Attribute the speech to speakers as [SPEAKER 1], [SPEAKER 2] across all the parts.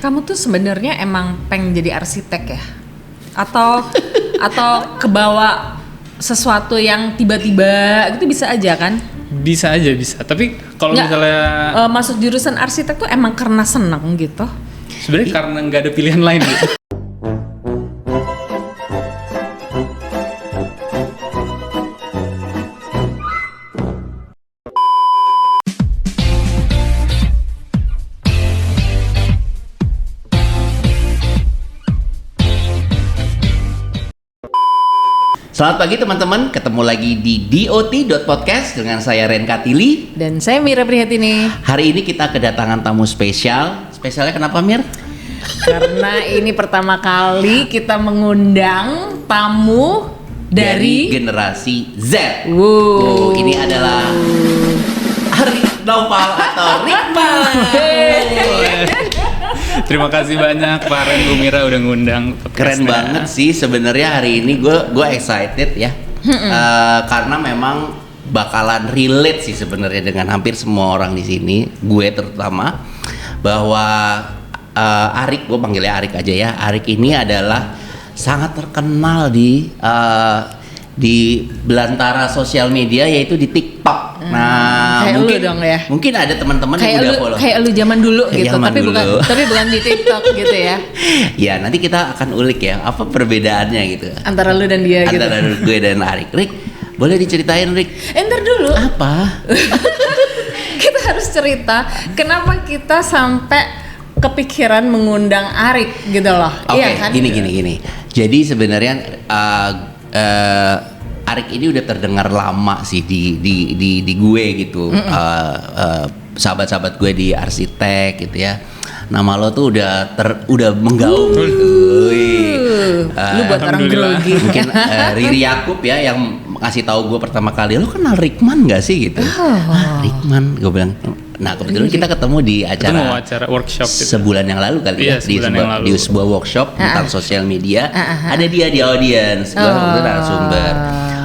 [SPEAKER 1] Kamu tuh sebenarnya emang pengen jadi arsitek ya? Atau kebawa sesuatu yang tiba-tiba gitu bisa aja kan?
[SPEAKER 2] Bisa aja, bisa. Tapi kalau misalnya
[SPEAKER 1] masuk jurusan arsitek tuh emang karena seneng gitu?
[SPEAKER 2] sebenarnya karena nggak ada pilihan lain gitu.
[SPEAKER 3] Selamat pagi teman-teman, ketemu lagi di DOT.podcast dengan saya Ren Katili.
[SPEAKER 1] Dan saya Mira Prihatini.
[SPEAKER 3] Hari ini kita kedatangan tamu spesial. Spesialnya kenapa, Mir?
[SPEAKER 1] Karena ini pertama kali kita mengundang tamu dari
[SPEAKER 3] generasi Z.
[SPEAKER 1] Wow.
[SPEAKER 3] Ini adalah Arik Noval atau Rikman.
[SPEAKER 2] Terima kasih banyak Pak Ren, Bu Mira udah ngundang.
[SPEAKER 3] Keren banget sih sebenarnya hari ini gue excited ya. Karena memang bakalan relate sih sebenarnya dengan hampir semua orang di sini, gue terutama, bahwa Arik, gue panggilnya Arik aja ya. Arik ini adalah sangat terkenal di belantara sosial media, yaitu di TikTok. Nah,
[SPEAKER 1] kayak
[SPEAKER 3] mungkin
[SPEAKER 1] lu dong ya.
[SPEAKER 3] Mungkin ada teman-teman yang udah follow.
[SPEAKER 1] Kayak lu zaman dulu gitu,
[SPEAKER 3] Zaman
[SPEAKER 1] tapi
[SPEAKER 3] dulu.
[SPEAKER 1] bukan di TikTok gitu ya.
[SPEAKER 3] Ya, nanti kita akan ulik ya apa perbedaannya gitu.
[SPEAKER 1] Antara lu dan dia
[SPEAKER 3] Antara
[SPEAKER 1] gitu.
[SPEAKER 3] gue dan Arik. Rik, boleh diceritain, Rik?
[SPEAKER 1] Ntar dulu.
[SPEAKER 3] Apa?
[SPEAKER 1] Kita harus cerita kenapa kita sampai kepikiran mengundang Arik gitu loh.
[SPEAKER 3] Oke,
[SPEAKER 1] Iya kan?
[SPEAKER 3] gini. Jadi sebenarnya Arik ini udah terdengar lama sih di gue gitu. Sahabat-sahabat gue di arsitek gitu ya. Nama lo tuh udah menggaung gitu.
[SPEAKER 1] Lu buat orang grogi.
[SPEAKER 3] Mungkin Riri Yakub ya yang ngasih tahu gue pertama kali, lo kenal Rikman gak sih gitu? Rikman, gue bilang. Nah kebetulan kita ketemu di acara
[SPEAKER 2] workshop gitu.
[SPEAKER 3] sebulan yang lalu kali ya, di sebuah workshop tentang sosial media. Ada dia di audience, gue narasumber.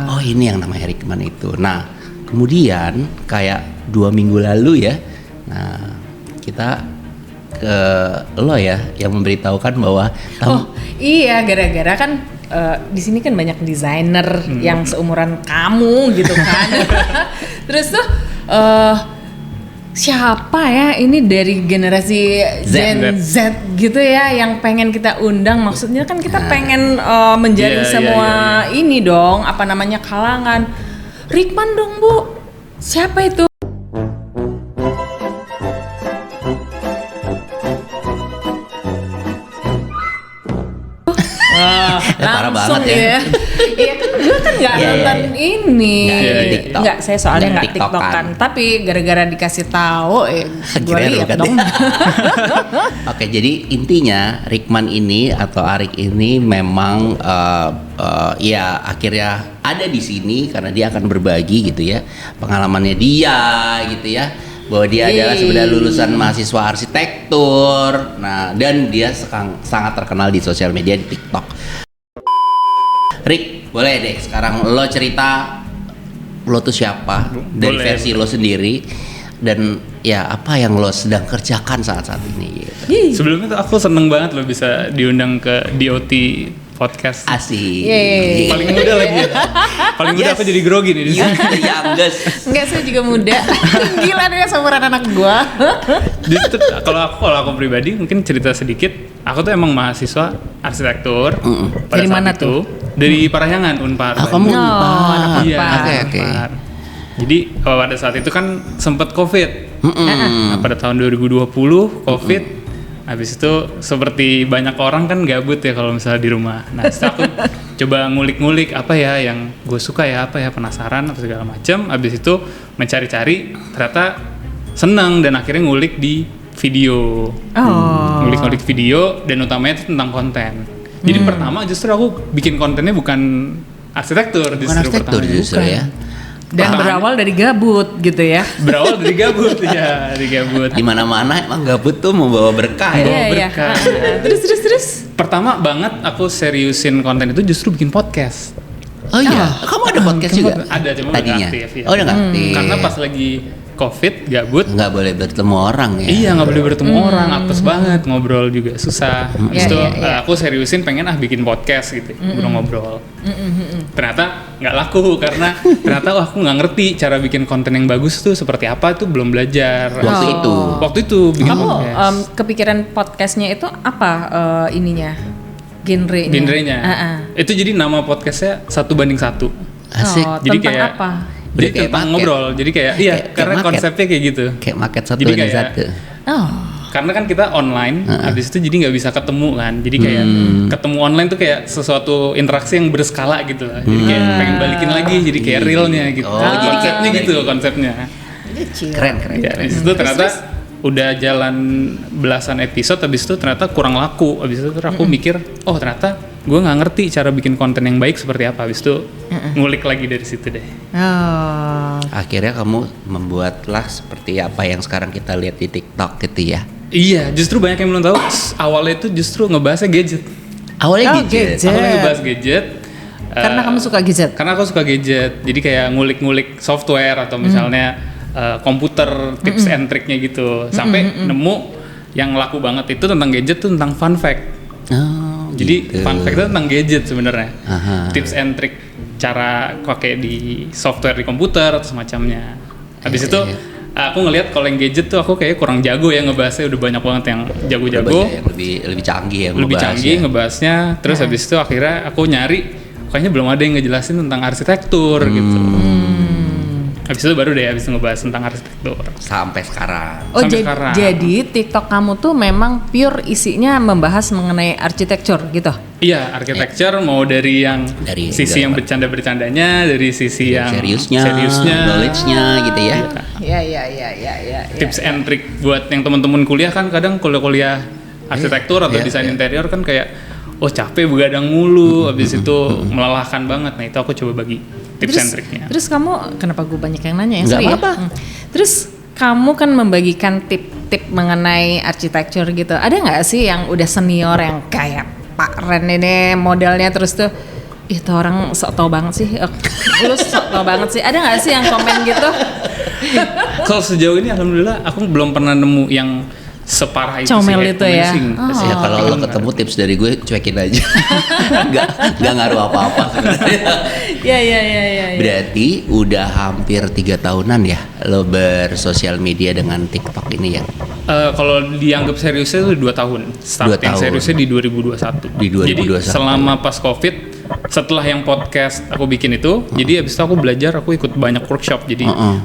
[SPEAKER 3] Oh ini yang namanya Rikman itu. Nah kemudian kayak 2 minggu lalu ya, nah kita ke lo ya yang memberitahukan bahwa
[SPEAKER 1] Iya, gara-gara kan di sini kan banyak desainer yang seumuran kamu gitu kan. Terus tuh siapa ya ini dari generasi Gen Z gitu ya yang pengen kita undang. Maksudnya kan kita pengen menjaring semua ini dong, apa namanya, kalangan. Rikman dong, Bu. Siapa itu?
[SPEAKER 3] parah
[SPEAKER 1] Langsung
[SPEAKER 3] banget ya.
[SPEAKER 1] Iya kan gue kan nggak nonton ini.
[SPEAKER 3] Nggak,
[SPEAKER 1] saya soalnya nggak
[SPEAKER 3] TikTokan.
[SPEAKER 1] TikTokan. Tapi gara-gara dikasih tahu, gue lihat
[SPEAKER 3] ya.
[SPEAKER 1] dong.
[SPEAKER 3] Oke, jadi intinya Rikman ini atau Arik ini memang ya akhirnya ada di sini karena dia akan berbagi gitu ya pengalamannya dia gitu ya, bahwa dia adalah sebenarnya lulusan mahasiswa arsitektur. Nah, dan dia sangat terkenal di sosial media di TikTok. Rik, boleh deh sekarang lo cerita lo tuh siapa dari versi lo sendiri dan ya apa yang lo sedang kerjakan saat ini gitu.
[SPEAKER 2] Sebelumnya tuh aku seneng banget lo bisa diundang ke DOT podcast.
[SPEAKER 3] Asik.
[SPEAKER 2] Paling muda lagi ya. Paling muda aku jadi grogi nih di sini.
[SPEAKER 3] The youngest.
[SPEAKER 1] Enggak, saya juga muda. Gila deh seumuran anak gua.
[SPEAKER 2] Justru kalau aku pribadi mungkin cerita sedikit. Aku tuh emang mahasiswa arsitektur. Pada
[SPEAKER 1] dari
[SPEAKER 2] saat
[SPEAKER 1] mana
[SPEAKER 2] itu,
[SPEAKER 1] tuh?
[SPEAKER 2] Dari Parahyangan, Unpar.
[SPEAKER 3] Kamu Unpar.
[SPEAKER 1] anak
[SPEAKER 2] Iya,
[SPEAKER 1] Unpar.
[SPEAKER 3] Oke.
[SPEAKER 2] Jadi pada saat itu kan sempat COVID. Nah, pada tahun 2020 COVID. Habis itu seperti banyak orang kan gabut ya kalau misalnya di rumah. Nah, setelah aku coba ngulik-ngulik apa ya yang gue suka ya, apa ya, penasaran apa segala macam. Habis itu mencari-cari, ternyata senang dan akhirnya ngulik di video. Ngulik-ngulik video dan utamanya itu tentang konten. Jadi pertama justru aku bikin kontennya bukan arsitektur,
[SPEAKER 3] Bukan arsitektur justru ya.
[SPEAKER 1] Dan berawal dari gabut gitu ya.
[SPEAKER 2] Berawal dari gabut ya, dari gabut.
[SPEAKER 3] Di mana-mana emang gabut tuh membawa berkah ya.
[SPEAKER 1] Iya.
[SPEAKER 2] berkah.
[SPEAKER 1] Terus.
[SPEAKER 2] Pertama banget aku seriusin konten itu justru bikin podcast.
[SPEAKER 3] Oh iya, kamu ada podcast juga?
[SPEAKER 2] Ada, cuma
[SPEAKER 3] tadinya.
[SPEAKER 2] nggak aktif, ya.
[SPEAKER 3] Oh, udah nggak aktif.
[SPEAKER 2] Karena pas lagi COVID gabut.
[SPEAKER 3] Nggak boleh bertemu orang ya.
[SPEAKER 2] Iya, nggak boleh bertemu orang, apes banget, ngobrol juga susah. Habis itu aku seriusin pengen bikin podcast gitu, ngobrol-ngobrol. Ternyata nggak laku karena ternyata aku nggak ngerti cara bikin konten yang bagus tuh seperti apa, itu belum belajar. Waktu itu bikin
[SPEAKER 1] Kamu
[SPEAKER 2] podcast.
[SPEAKER 1] kepikiran podcastnya itu apa ininya? Genrenya?
[SPEAKER 2] Itu jadi nama podcastnya 1:1.
[SPEAKER 3] Asik.
[SPEAKER 2] Jadi
[SPEAKER 1] tentang
[SPEAKER 2] kayak
[SPEAKER 1] apa?
[SPEAKER 2] Jadi
[SPEAKER 3] Kayak
[SPEAKER 2] tentang
[SPEAKER 3] market.
[SPEAKER 2] ngobrol. Jadi kayak karena
[SPEAKER 3] market.
[SPEAKER 2] konsepnya kayak gitu.
[SPEAKER 3] Kayak market satu
[SPEAKER 2] Jadi
[SPEAKER 3] dan
[SPEAKER 2] kayak-
[SPEAKER 3] satu.
[SPEAKER 1] Oh.
[SPEAKER 2] Karena kan kita online, habis itu jadi nggak bisa ketemu kan. Jadi kayak ketemu online tuh kayak sesuatu interaksi yang berskala gitu lah. Jadi kayak pengen balikin lagi, jadi kayak realnya gitu.
[SPEAKER 3] Oh, jadi
[SPEAKER 2] konsepnya
[SPEAKER 3] kayak-
[SPEAKER 2] gitu konsepnya.
[SPEAKER 3] Keren.
[SPEAKER 2] Ya, habis itu ternyata udah jalan belasan episode, habis itu ternyata kurang laku. Habis itu terus aku mikir, oh ternyata gue nggak ngerti cara bikin konten yang baik seperti apa. Habis itu ngulik lagi dari situ deh.
[SPEAKER 1] Oh.
[SPEAKER 3] Akhirnya kamu membuatlah seperti apa yang sekarang kita lihat di TikTok gitu ya.
[SPEAKER 2] Iya, justru banyak yang belum tahu. Awalnya itu justru ngebahasnya gadget.
[SPEAKER 3] Awalnya
[SPEAKER 1] Oh,
[SPEAKER 3] gadget.
[SPEAKER 1] gadget.
[SPEAKER 2] Awalnya ngebahas gadget.
[SPEAKER 1] Karena kamu suka gadget.
[SPEAKER 2] Karena aku suka gadget, jadi kayak ngulik-ngulik software atau misalnya komputer, tips and triknya gitu. Sampai nemu yang laku banget itu tentang gadget tuh tentang fun fact.
[SPEAKER 3] Oh,
[SPEAKER 2] Jadi
[SPEAKER 3] gitu.
[SPEAKER 2] fun fact itu tentang gadget sebenarnya.
[SPEAKER 3] Aha.
[SPEAKER 2] Tips and trick cara pakai di software di komputer atau semacamnya. Habis itu aku ngelihat kalau yang gadget tuh aku kayak kurang jago ya ngebahasnya, udah banyak banget yang jago-jago.
[SPEAKER 3] Banyak yang lebih canggih ya
[SPEAKER 2] Lebih
[SPEAKER 3] ngebahasnya.
[SPEAKER 2] canggih ngebahasnya. Terus habis itu akhirnya aku nyari, kayaknya belum ada yang ngejelasin tentang arsitektur gitu. Habis itu baru deh habis ngebahas tentang arsitektur.
[SPEAKER 3] Sampai sekarang.
[SPEAKER 1] Oh,
[SPEAKER 2] Sampai sekarang.
[SPEAKER 1] jadi TikTok kamu tuh memang pure isinya membahas mengenai arsitektur gitu.
[SPEAKER 2] Iya, arsitektur mau dari yang
[SPEAKER 3] Dari
[SPEAKER 2] sisi yang bercanda-bercandanya, dari sisi yang
[SPEAKER 3] seriusnya, knowledge-nya gitu ya.
[SPEAKER 1] Ya.
[SPEAKER 2] Tips and trick buat yang teman-teman kuliah kan kadang kuliah arsitektur atau desain interior kan kayak capek begadang mulu, habis itu melelahkan banget. Nah, itu aku coba bagi tips and triknya.
[SPEAKER 1] Terus kamu, kenapa gue banyak yang nanya ya?
[SPEAKER 3] Nggak
[SPEAKER 1] Sorry ya.
[SPEAKER 3] apa-apa.
[SPEAKER 1] Terus kamu kan membagikan tip-tip mengenai arsitektur gitu. Ada nggak sih yang udah senior yang kayak Pak Ren ini modelnya terus tuh, itu orang sok tau banget sih. Lu sok tau banget sih. Ada nggak sih yang komen gitu?
[SPEAKER 2] Kalau sejauh ini alhamdulillah aku belum pernah nemu yang separah itu
[SPEAKER 1] Comel
[SPEAKER 2] sih,
[SPEAKER 1] itu ya?
[SPEAKER 2] convincing.
[SPEAKER 1] Oh.
[SPEAKER 3] Ya kalau lo ketemu tips dari gue cuekin aja. nggak ngaruh apa-apa sebenarnya.
[SPEAKER 1] Ya.
[SPEAKER 3] Berarti udah hampir 3 tahunan ya lo bersosial media dengan TikTok ini ya.
[SPEAKER 2] Kalau dianggap seriusnya itu 2 tahun. Start
[SPEAKER 3] 2
[SPEAKER 2] yang
[SPEAKER 3] tahun.
[SPEAKER 2] seriusnya di 2021.
[SPEAKER 3] Di 2021.
[SPEAKER 2] Jadi selama pas COVID, setelah yang podcast aku bikin itu, jadi abis itu aku belajar, aku ikut banyak workshop. Jadi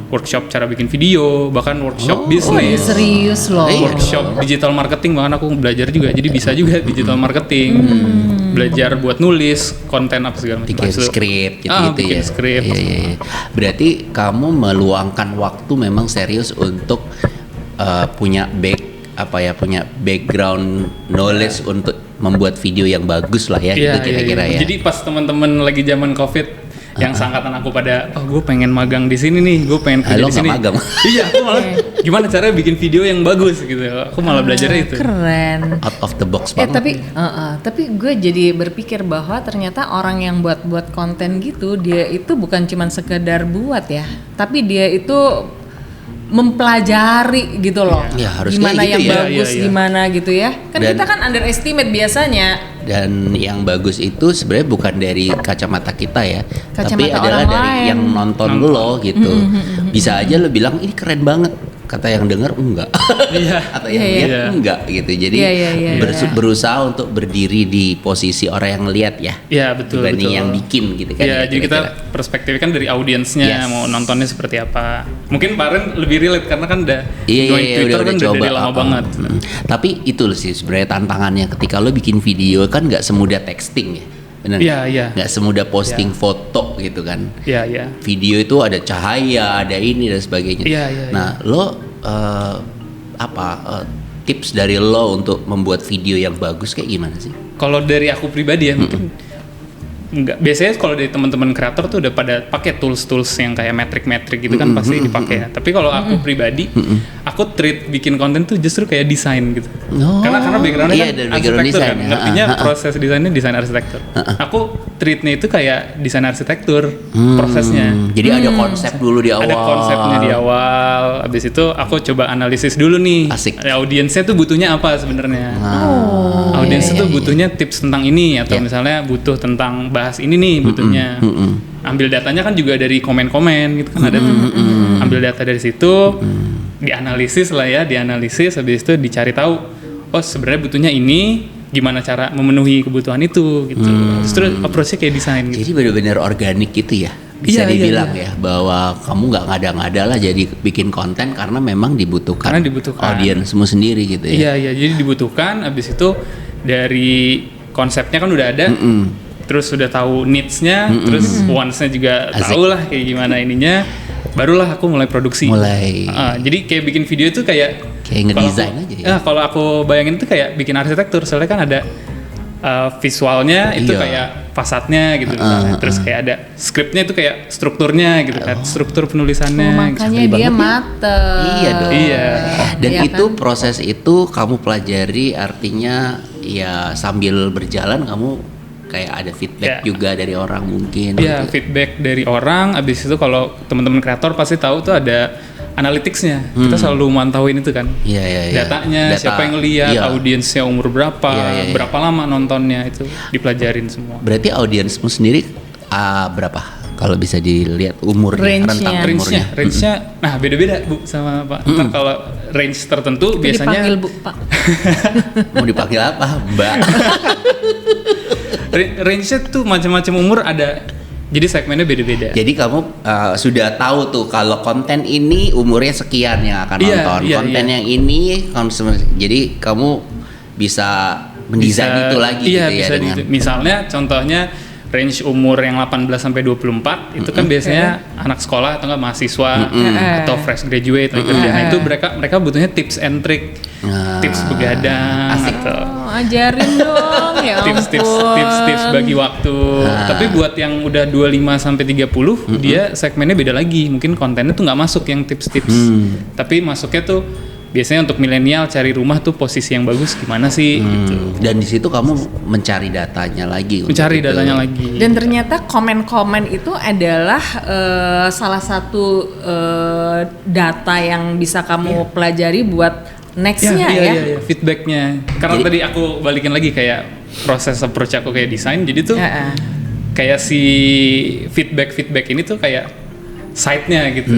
[SPEAKER 2] workshop cara bikin video, bahkan workshop bisnis.
[SPEAKER 1] Serius loh.
[SPEAKER 2] Workshop digital marketing, bahkan aku belajar juga. Jadi bisa juga digital marketing. Belajar buat nulis konten apa segala macam.
[SPEAKER 3] Bikin
[SPEAKER 2] Habis itu-
[SPEAKER 3] skrip gitu,
[SPEAKER 2] bikin
[SPEAKER 3] ya.
[SPEAKER 2] skrip.
[SPEAKER 3] Iya. Berarti kamu meluangkan waktu memang serius untuk punya background knowledge untuk membuat video yang bagus lah ya,
[SPEAKER 2] Iya,
[SPEAKER 3] gitu kira-kira
[SPEAKER 2] iya.
[SPEAKER 3] ya.
[SPEAKER 2] Jadi pas teman-teman lagi zaman COVID yang seangkatan aku pada, gue pengen magang di sini nih, gue pengen kerja
[SPEAKER 3] Lo
[SPEAKER 2] di sini.
[SPEAKER 3] nggak magang?
[SPEAKER 2] Iya, aku malah gimana caranya bikin video yang bagus gitu. Aku malah belajarnya itu.
[SPEAKER 1] Keren.
[SPEAKER 3] Out of the box banget.
[SPEAKER 1] Tapi gue jadi berpikir bahwa ternyata orang yang buat konten gitu, dia itu bukan cuman sekedar buat ya, tapi dia itu mempelajari gitu loh.
[SPEAKER 3] Ya, harusnya
[SPEAKER 1] gimana
[SPEAKER 3] gitu
[SPEAKER 1] yang
[SPEAKER 3] ya.
[SPEAKER 1] bagus,
[SPEAKER 2] Iya.
[SPEAKER 1] gimana gitu ya. Kan
[SPEAKER 3] Dan-
[SPEAKER 1] kita kan underestimate biasanya.
[SPEAKER 3] Dan yang bagus itu sebenarnya bukan dari kacamata kita ya, tapi
[SPEAKER 1] Kacamata
[SPEAKER 3] adalah
[SPEAKER 1] orang
[SPEAKER 3] dari
[SPEAKER 1] lain.
[SPEAKER 3] yang nonton lo gitu. Bisa aja lo bilang ini keren banget, kata yang denger enggak,
[SPEAKER 2] Iya.
[SPEAKER 3] atau yang
[SPEAKER 1] Iya,
[SPEAKER 3] lihat
[SPEAKER 2] iya.
[SPEAKER 3] enggak gitu. Jadi
[SPEAKER 1] Iya.
[SPEAKER 3] berusaha untuk berdiri di posisi orang yang lihat ya,
[SPEAKER 2] Iya, betul.
[SPEAKER 3] dibanding
[SPEAKER 2] betul.
[SPEAKER 3] yang bikin gitu kan.
[SPEAKER 2] Iya,
[SPEAKER 3] ya,
[SPEAKER 2] jadi kita
[SPEAKER 3] kira-kira.
[SPEAKER 2] perspektifnya kan dari audiensnya,
[SPEAKER 3] Yes.
[SPEAKER 2] mau nontonnya seperti apa. Mungkin Paren lebih relate karena kan udah
[SPEAKER 3] Iya,
[SPEAKER 2] join Twitter kan udah dari lama banget.
[SPEAKER 3] Tapi itu sih sebenarnya tantangannya ketika lo bikin video kan nggak semudah texting ya, benar?
[SPEAKER 2] Iya.
[SPEAKER 3] Nggak semudah posting foto gitu kan.
[SPEAKER 2] Iya.
[SPEAKER 3] Video itu ada cahaya, ada ini dan sebagainya.
[SPEAKER 2] Iya.
[SPEAKER 3] Nah, lo tips dari lo untuk membuat video yang bagus kayak gimana sih?
[SPEAKER 2] Kalau dari aku pribadi ya, mungkin nggak, biasanya kalau dari teman-teman kreator tuh udah pada pakai tools yang kayak metrik gitu kan pasti dipakai. Tapi kalau aku pribadi, aku treat bikin konten tuh justru kayak desain gitu. Karena backgroundnya kan arsitektur kan, ngertinya proses desainnya desain arsitektur. Aku treatnya itu kayak desain arsitektur prosesnya.
[SPEAKER 3] Jadi ada konsep dulu di awal.
[SPEAKER 2] Ada konsepnya di awal. Habis itu aku coba analisis dulu nih.
[SPEAKER 3] Asik.
[SPEAKER 2] Audiensnya tuh butuhnya apa sebenarnya. Audiensnya tuh butuhnya tips tentang ini atau misalnya butuh tentang bahas ini nih butuhnya. Ambil datanya kan juga dari komen-komen gitu kan ada tuh. Ambil data dari situ, dianalisis habis itu dicari tahu. Oh sebenarnya butuhnya ini, gimana cara memenuhi kebutuhan itu gitu. Justru approach-nya kayak desain gitu.
[SPEAKER 3] Jadi benar-benar organik gitu ya. Bisa dibilang ya bahwa kamu nggak ngada-ngada lah jadi bikin konten karena memang dibutuhkan. Audiensmu sendiri gitu ya.
[SPEAKER 2] Iya, jadi dibutuhkan. Habis itu dari konsepnya kan udah ada. Terus sudah tahu needs-nya, terus wants-nya juga tahu lah kayak gimana ininya, barulah aku mulai produksi. Jadi kayak bikin video itu kayak
[SPEAKER 3] ngedesain aja ya.
[SPEAKER 2] Kalau aku bayangin itu kayak bikin arsitektur, soalnya kan ada visualnya itu kayak fasadnya gitu misalnya. Terus kayak ada skripnya itu kayak strukturnya gitu kan, struktur penulisannya.
[SPEAKER 1] Makanya dia mateng.
[SPEAKER 3] Iya dong.
[SPEAKER 2] Iya.
[SPEAKER 3] Dan
[SPEAKER 1] iya
[SPEAKER 3] itu
[SPEAKER 1] kan?
[SPEAKER 3] proses itu kamu pelajari, artinya ya sambil berjalan kamu kayak ada feedback juga dari orang mungkin.
[SPEAKER 2] Iya,
[SPEAKER 3] gitu.
[SPEAKER 2] feedback dari orang. Abis itu kalau teman-teman kreator pasti tahu tuh ada analytics-nya. Kita selalu mantauin itu kan.
[SPEAKER 3] Iya.
[SPEAKER 2] Datanya, siapa yang ngeliat, audiensnya umur berapa, berapa lama nontonnya, itu dipelajarin semua.
[SPEAKER 3] Berarti audiensmu sendiri berapa? Kalau bisa dilihat umurnya, rentang umurnya.
[SPEAKER 2] Range-nya, nah beda-beda Bu sama Pak. Ntar kalau range tertentu
[SPEAKER 1] Itu
[SPEAKER 2] biasanya
[SPEAKER 1] dipanggil Bu, Pak.
[SPEAKER 3] Mau dipanggil apa? Mbak.
[SPEAKER 2] Range-nya tuh macam-macam umur ada. Jadi segmennya beda-beda.
[SPEAKER 3] Jadi kamu sudah tahu tuh kalau konten ini umurnya sekian yang akan nonton. Konten yang ini jadi kamu bisa mendesain itu lagi gitu ya dengan.
[SPEAKER 2] Misalnya contohnya range umur yang 18 sampai 24 itu kan biasanya anak sekolah atau enggak mahasiswa atau fresh graduate lagi kerja. Nah, itu mereka butuhnya tips and trick. Tips begadang gitu.
[SPEAKER 1] Ajarin dong ya ampun.
[SPEAKER 2] Tips bagi waktu. Tapi buat yang udah 25 sampai 30 dia segmennya beda lagi. Mungkin kontennya tuh nggak masuk yang tips-tips. Tapi masuknya tuh biasanya untuk milenial cari rumah tuh posisi yang bagus gimana sih gitu.
[SPEAKER 3] Dan di situ kamu mencari datanya lagi.
[SPEAKER 2] Lagi.
[SPEAKER 1] Dan ternyata komen-komen itu adalah salah satu data yang bisa kamu pelajari buat next-nya ya.
[SPEAKER 2] Feedbacknya. Karena tadi aku balikin lagi kayak proses approach aku kayak desain. Jadi tuh kayak si feedback ini tuh kayak site-nya gitu.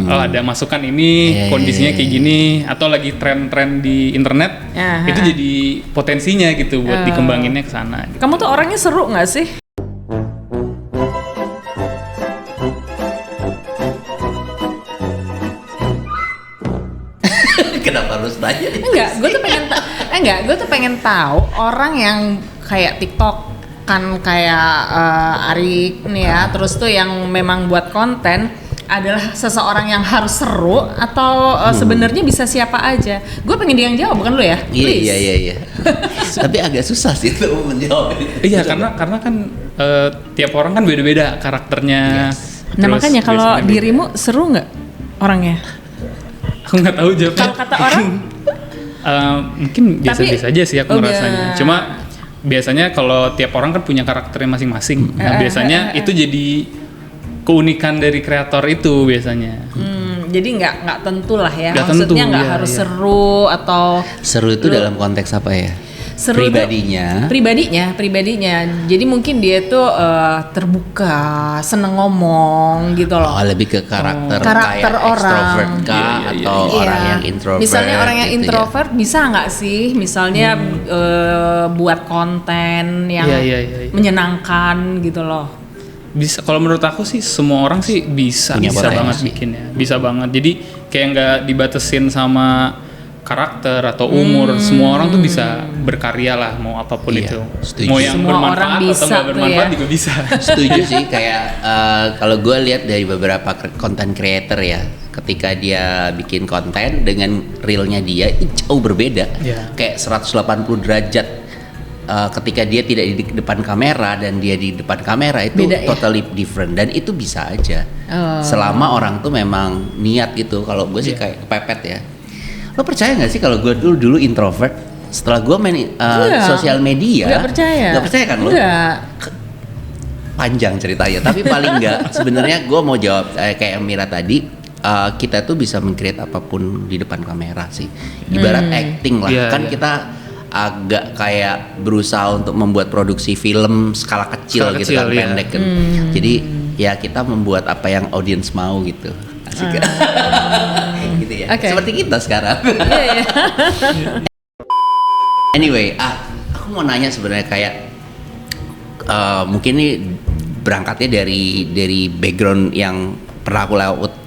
[SPEAKER 2] Oh ada masukan ini, kondisinya kayak gini, atau lagi tren-tren di internet, itu jadi potensinya gitu buat dikembanginnya ke sana. Gitu.
[SPEAKER 1] Kamu tuh orangnya seru nggak sih?
[SPEAKER 3] Kenapa harus tanya?
[SPEAKER 1] Gue tuh pengen tahu orang yang kayak TikTok kan kayak Arik nih ya, terus tuh yang memang buat konten adalah seseorang yang harus seru atau sebenarnya bisa siapa aja? Gue pengen dia yang jawab, bukan lu ya?
[SPEAKER 3] Iya. Tapi agak susah sih itu menjawab.
[SPEAKER 2] Iya, karena kan tiap orang kan beda-beda karakternya.
[SPEAKER 1] Nah makanya kalau dirimu seru nggak orangnya?
[SPEAKER 2] Aku nggak tahu jawabnya.
[SPEAKER 1] Kalau kata orang?
[SPEAKER 2] Mungkin biasa-biasa aja sih aku ngerasanya. Cuma biasanya kalau tiap orang kan punya karakternya masing-masing. Nah biasanya itu jadi keunikan dari kreator itu biasanya.
[SPEAKER 1] Jadi nggak tentu lah ya.
[SPEAKER 2] Gak
[SPEAKER 1] maksudnya
[SPEAKER 2] tentu,
[SPEAKER 1] nggak harus seru atau
[SPEAKER 3] seru itu dalam konteks apa ya?
[SPEAKER 1] Seru pribadinya. Jadi mungkin dia tuh terbuka, seneng ngomong gitu loh.
[SPEAKER 3] Oh, lebih ke karakter kayak
[SPEAKER 1] orang.
[SPEAKER 3] Extrovert kah atau orang yang introvert.
[SPEAKER 1] Misalnya orang yang
[SPEAKER 3] gitu
[SPEAKER 1] introvert bisa nggak sih misalnya buat konten yang menyenangkan gitu loh.
[SPEAKER 2] Bisa, kalau menurut aku sih semua orang sih bisa banget bikinnya, bisa banget. Jadi kayak nggak dibatesin sama karakter atau umur, semua orang tuh bisa berkarya lah, mau apapun itu.
[SPEAKER 3] Setuju.
[SPEAKER 2] Mau yang
[SPEAKER 1] semua
[SPEAKER 2] bermanfaat atau nggak bermanfaat juga bisa.
[SPEAKER 3] Setuju sih, kayak kalau gue lihat dari beberapa content creator ya, ketika dia bikin konten dengan realnya dia itu jauh berbeda, kayak 180 derajat ketika dia tidak di depan kamera dan dia di depan kamera itu
[SPEAKER 1] Beda, ya?
[SPEAKER 3] totally different, dan itu bisa aja selama orang tuh memang niat gitu. Kalau gue sih kayak kepepet ya. Lo percaya nggak sih kalau gue dulu introvert, setelah gue main sosial media?
[SPEAKER 1] Nggak percaya.
[SPEAKER 3] Nggak percaya kan lo?
[SPEAKER 1] Nggak.
[SPEAKER 3] Panjang ceritanya, tapi paling nggak sebenarnya gue mau jawab kayak Mira tadi, kita tuh bisa meng-create apapun di depan kamera sih, ibarat acting lah.
[SPEAKER 2] Iya,
[SPEAKER 3] Kan
[SPEAKER 2] iya.
[SPEAKER 3] kita agak kayak berusaha untuk membuat produksi film skala kecil
[SPEAKER 2] Skala
[SPEAKER 3] gitu
[SPEAKER 2] kecil,
[SPEAKER 3] kan,
[SPEAKER 2] iya.
[SPEAKER 3] pendek kan. Jadi ya kita membuat apa yang audiens mau gitu. Asik kan? Gitu ya.
[SPEAKER 1] Oke.
[SPEAKER 3] Seperti kita sekarang.
[SPEAKER 1] Iya, iya.
[SPEAKER 3] Anyway, aku mau nanya sebenarnya kayak mungkin ini berangkatnya dari background yang pernah aku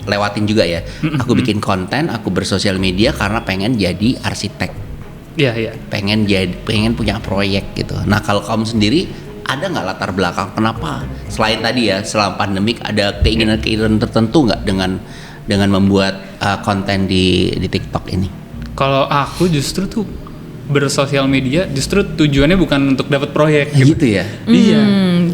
[SPEAKER 3] lewatin juga ya. Aku bikin konten, aku bersosial media karena pengen jadi arsitek,
[SPEAKER 2] Iya, iya.
[SPEAKER 3] pengen punya proyek gitu. Nah kalau kamu sendiri ada nggak latar belakang kenapa selain tadi ya selama pandemik ada keinginan tertentu nggak dengan membuat konten di TikTok ini?
[SPEAKER 2] Kalau aku justru tuh bersosial media justru tujuannya bukan untuk dapat proyek gitu.
[SPEAKER 3] Gitu ya.
[SPEAKER 2] Iya.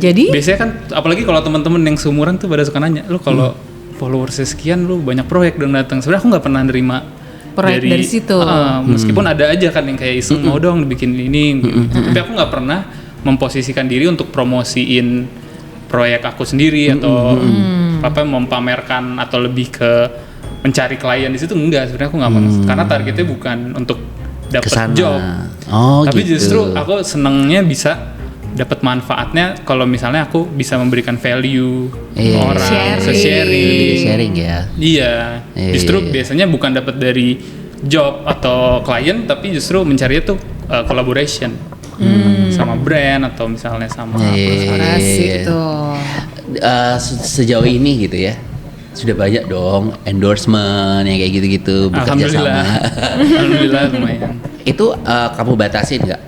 [SPEAKER 1] Jadi
[SPEAKER 2] Biasanya kan apalagi kalau teman-teman yang seumuran tuh pada suka nanya, lu kalau followersnya sekian lu banyak proyek dong datang. Sebenarnya aku nggak pernah nerima
[SPEAKER 1] Proyek dari situ.
[SPEAKER 2] Meskipun ada aja kan yang kayak iseng mau dong bikin ini, tapi aku nggak pernah memposisikan diri untuk promosiin proyek aku sendiri atau apa mempamerkan atau lebih ke mencari klien di situ. Enggak, sebenarnya aku nggak pernah, karena targetnya bukan untuk dapat
[SPEAKER 3] Kesana.
[SPEAKER 2] job,
[SPEAKER 3] Oh,
[SPEAKER 2] tapi
[SPEAKER 3] gitu.
[SPEAKER 2] justru aku senengnya bisa dapat manfaatnya kalau misalnya aku bisa memberikan value
[SPEAKER 3] Iya,
[SPEAKER 2] orang,
[SPEAKER 1] Sharing.
[SPEAKER 2] sharing.
[SPEAKER 3] Sharing ya.
[SPEAKER 2] Iya,
[SPEAKER 3] Iya,
[SPEAKER 2] justru
[SPEAKER 3] iya.
[SPEAKER 2] biasanya bukan dapat dari job atau klien, tapi justru mencari itu collaboration sama brand atau misalnya sama perusahaan.
[SPEAKER 1] asik
[SPEAKER 3] Iya.
[SPEAKER 1] tuh.
[SPEAKER 3] Sejauh ini gitu ya, sudah banyak dong endorsement yang kayak gitu-gitu, bekerja
[SPEAKER 2] Alhamdulillah,
[SPEAKER 3] sama.
[SPEAKER 2] alhamdulillah lumayan.
[SPEAKER 3] Itu kamu batasin nggak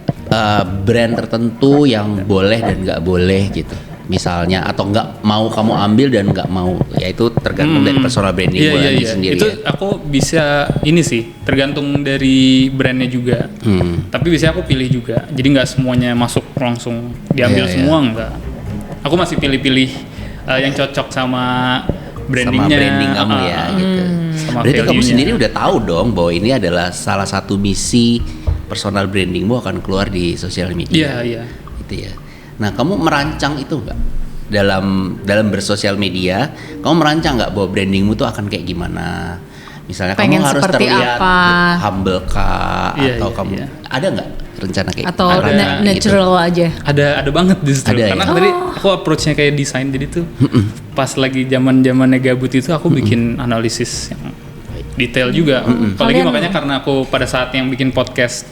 [SPEAKER 3] brand tertentu yang boleh dan nggak boleh gitu? Misalnya atau nggak mau kamu ambil dan nggak mau, ya itu tergantung dari personal branding
[SPEAKER 2] Iya,
[SPEAKER 3] mulai
[SPEAKER 2] iya.
[SPEAKER 3] sendiri
[SPEAKER 2] Itu
[SPEAKER 3] ya.
[SPEAKER 2] aku bisa ini sih, tergantung dari brandnya juga. Tapi biasanya aku pilih juga. Jadi nggak semuanya masuk langsung diambil
[SPEAKER 3] Iya,
[SPEAKER 2] semua, nggak. Aku masih pilih-pilih yang cocok sama brandingnya.
[SPEAKER 3] Sama branding kamu ya gitu.
[SPEAKER 2] Sama
[SPEAKER 3] Berarti kamu
[SPEAKER 2] value-nya.
[SPEAKER 3] sendiri udah tahu dong bahwa ini adalah salah satu misi personal brandingmu akan keluar di sosial media.
[SPEAKER 2] Iya, iya.
[SPEAKER 3] Gitu ya. Nah, kamu merancang itu nggak dalam bersosial media? Kamu merancang nggak bahwa brandingmu tuh akan kayak gimana? Misalnya
[SPEAKER 1] Pengen
[SPEAKER 3] kamu harus
[SPEAKER 1] seperti
[SPEAKER 3] terlihat
[SPEAKER 1] apa?
[SPEAKER 3] humble kah?
[SPEAKER 2] Iya,
[SPEAKER 3] Atau
[SPEAKER 2] iya,
[SPEAKER 3] kamu
[SPEAKER 2] iya.
[SPEAKER 3] ada nggak rencana kayak
[SPEAKER 1] Atau
[SPEAKER 3] rencana gitu?
[SPEAKER 1] natural aja.
[SPEAKER 2] Ada banget justru.
[SPEAKER 3] Ada ya?
[SPEAKER 2] Karena tadi aku approach-nya kayak desain, jadi tuh pas lagi zamannya gabut itu aku bikin analisis yang detail juga. Apalagi
[SPEAKER 1] Kalian-
[SPEAKER 2] makanya karena aku pada saat yang bikin podcast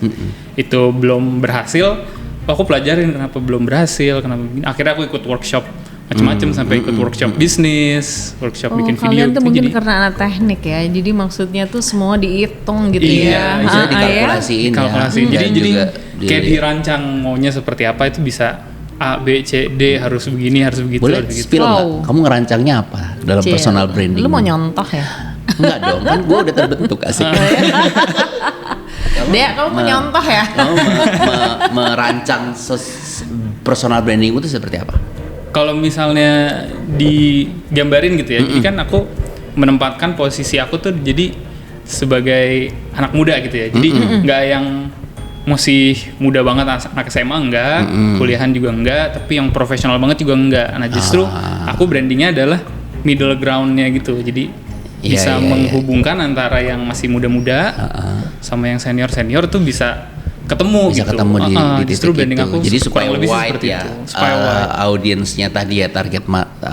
[SPEAKER 2] itu belum berhasil, aku pelajarin kenapa belum berhasil, kenapa begini. Akhirnya aku ikut workshop macam-macam sampai ikut workshop bisnis, workshop bikin video.
[SPEAKER 1] Kalian tuh
[SPEAKER 2] gitu.
[SPEAKER 1] mungkin
[SPEAKER 2] Jadi
[SPEAKER 1] karena anak teknik ya. Jadi maksudnya tuh semua dihitung gitu
[SPEAKER 2] Iya,
[SPEAKER 1] ya.
[SPEAKER 3] Bisa
[SPEAKER 1] Ah, ya.
[SPEAKER 3] dikalkulasiin ya.
[SPEAKER 2] kalkulasi.
[SPEAKER 3] Dan
[SPEAKER 2] Jadi
[SPEAKER 3] juga
[SPEAKER 2] kayak dirancang maunya seperti apa itu bisa A, B, C, D harus begini, harus begitu,
[SPEAKER 3] boleh
[SPEAKER 2] harus begitu.
[SPEAKER 3] spill nggak?
[SPEAKER 1] Wow.
[SPEAKER 3] Kamu ngerancangnya apa dalam
[SPEAKER 1] Cie,
[SPEAKER 3] personal branding?
[SPEAKER 1] Lu mau nyontoh ya?
[SPEAKER 3] Enggak dong, kan gue udah terbentuk asik.
[SPEAKER 1] Dea, kamu mau nyontoh ya?
[SPEAKER 3] Kamu merancang personal brandingmu itu seperti apa?
[SPEAKER 2] Kalau misalnya digambarin gitu ya, jadi kan aku menempatkan posisi aku tuh jadi sebagai anak muda gitu ya. Jadi nggak yang masih muda banget anak SMA enggak, kuliahan juga enggak, tapi yang profesional banget juga enggak. Nah justru aku brandingnya adalah middle groundnya gitu. Jadi
[SPEAKER 3] Iya,
[SPEAKER 2] bisa
[SPEAKER 3] iya, iya.
[SPEAKER 2] menghubungkan antara yang masih muda-muda sama yang senior-senior tuh bisa ketemu
[SPEAKER 3] Bisa
[SPEAKER 2] gitu.
[SPEAKER 3] ketemu di
[SPEAKER 2] Justru
[SPEAKER 3] titik
[SPEAKER 2] branding
[SPEAKER 3] itu.
[SPEAKER 2] aku
[SPEAKER 3] Jadi supaya
[SPEAKER 2] kurang lebih
[SPEAKER 3] wide
[SPEAKER 2] seperti
[SPEAKER 3] ya,
[SPEAKER 2] itu. Supaya wide.
[SPEAKER 3] audiensnya tadi ya target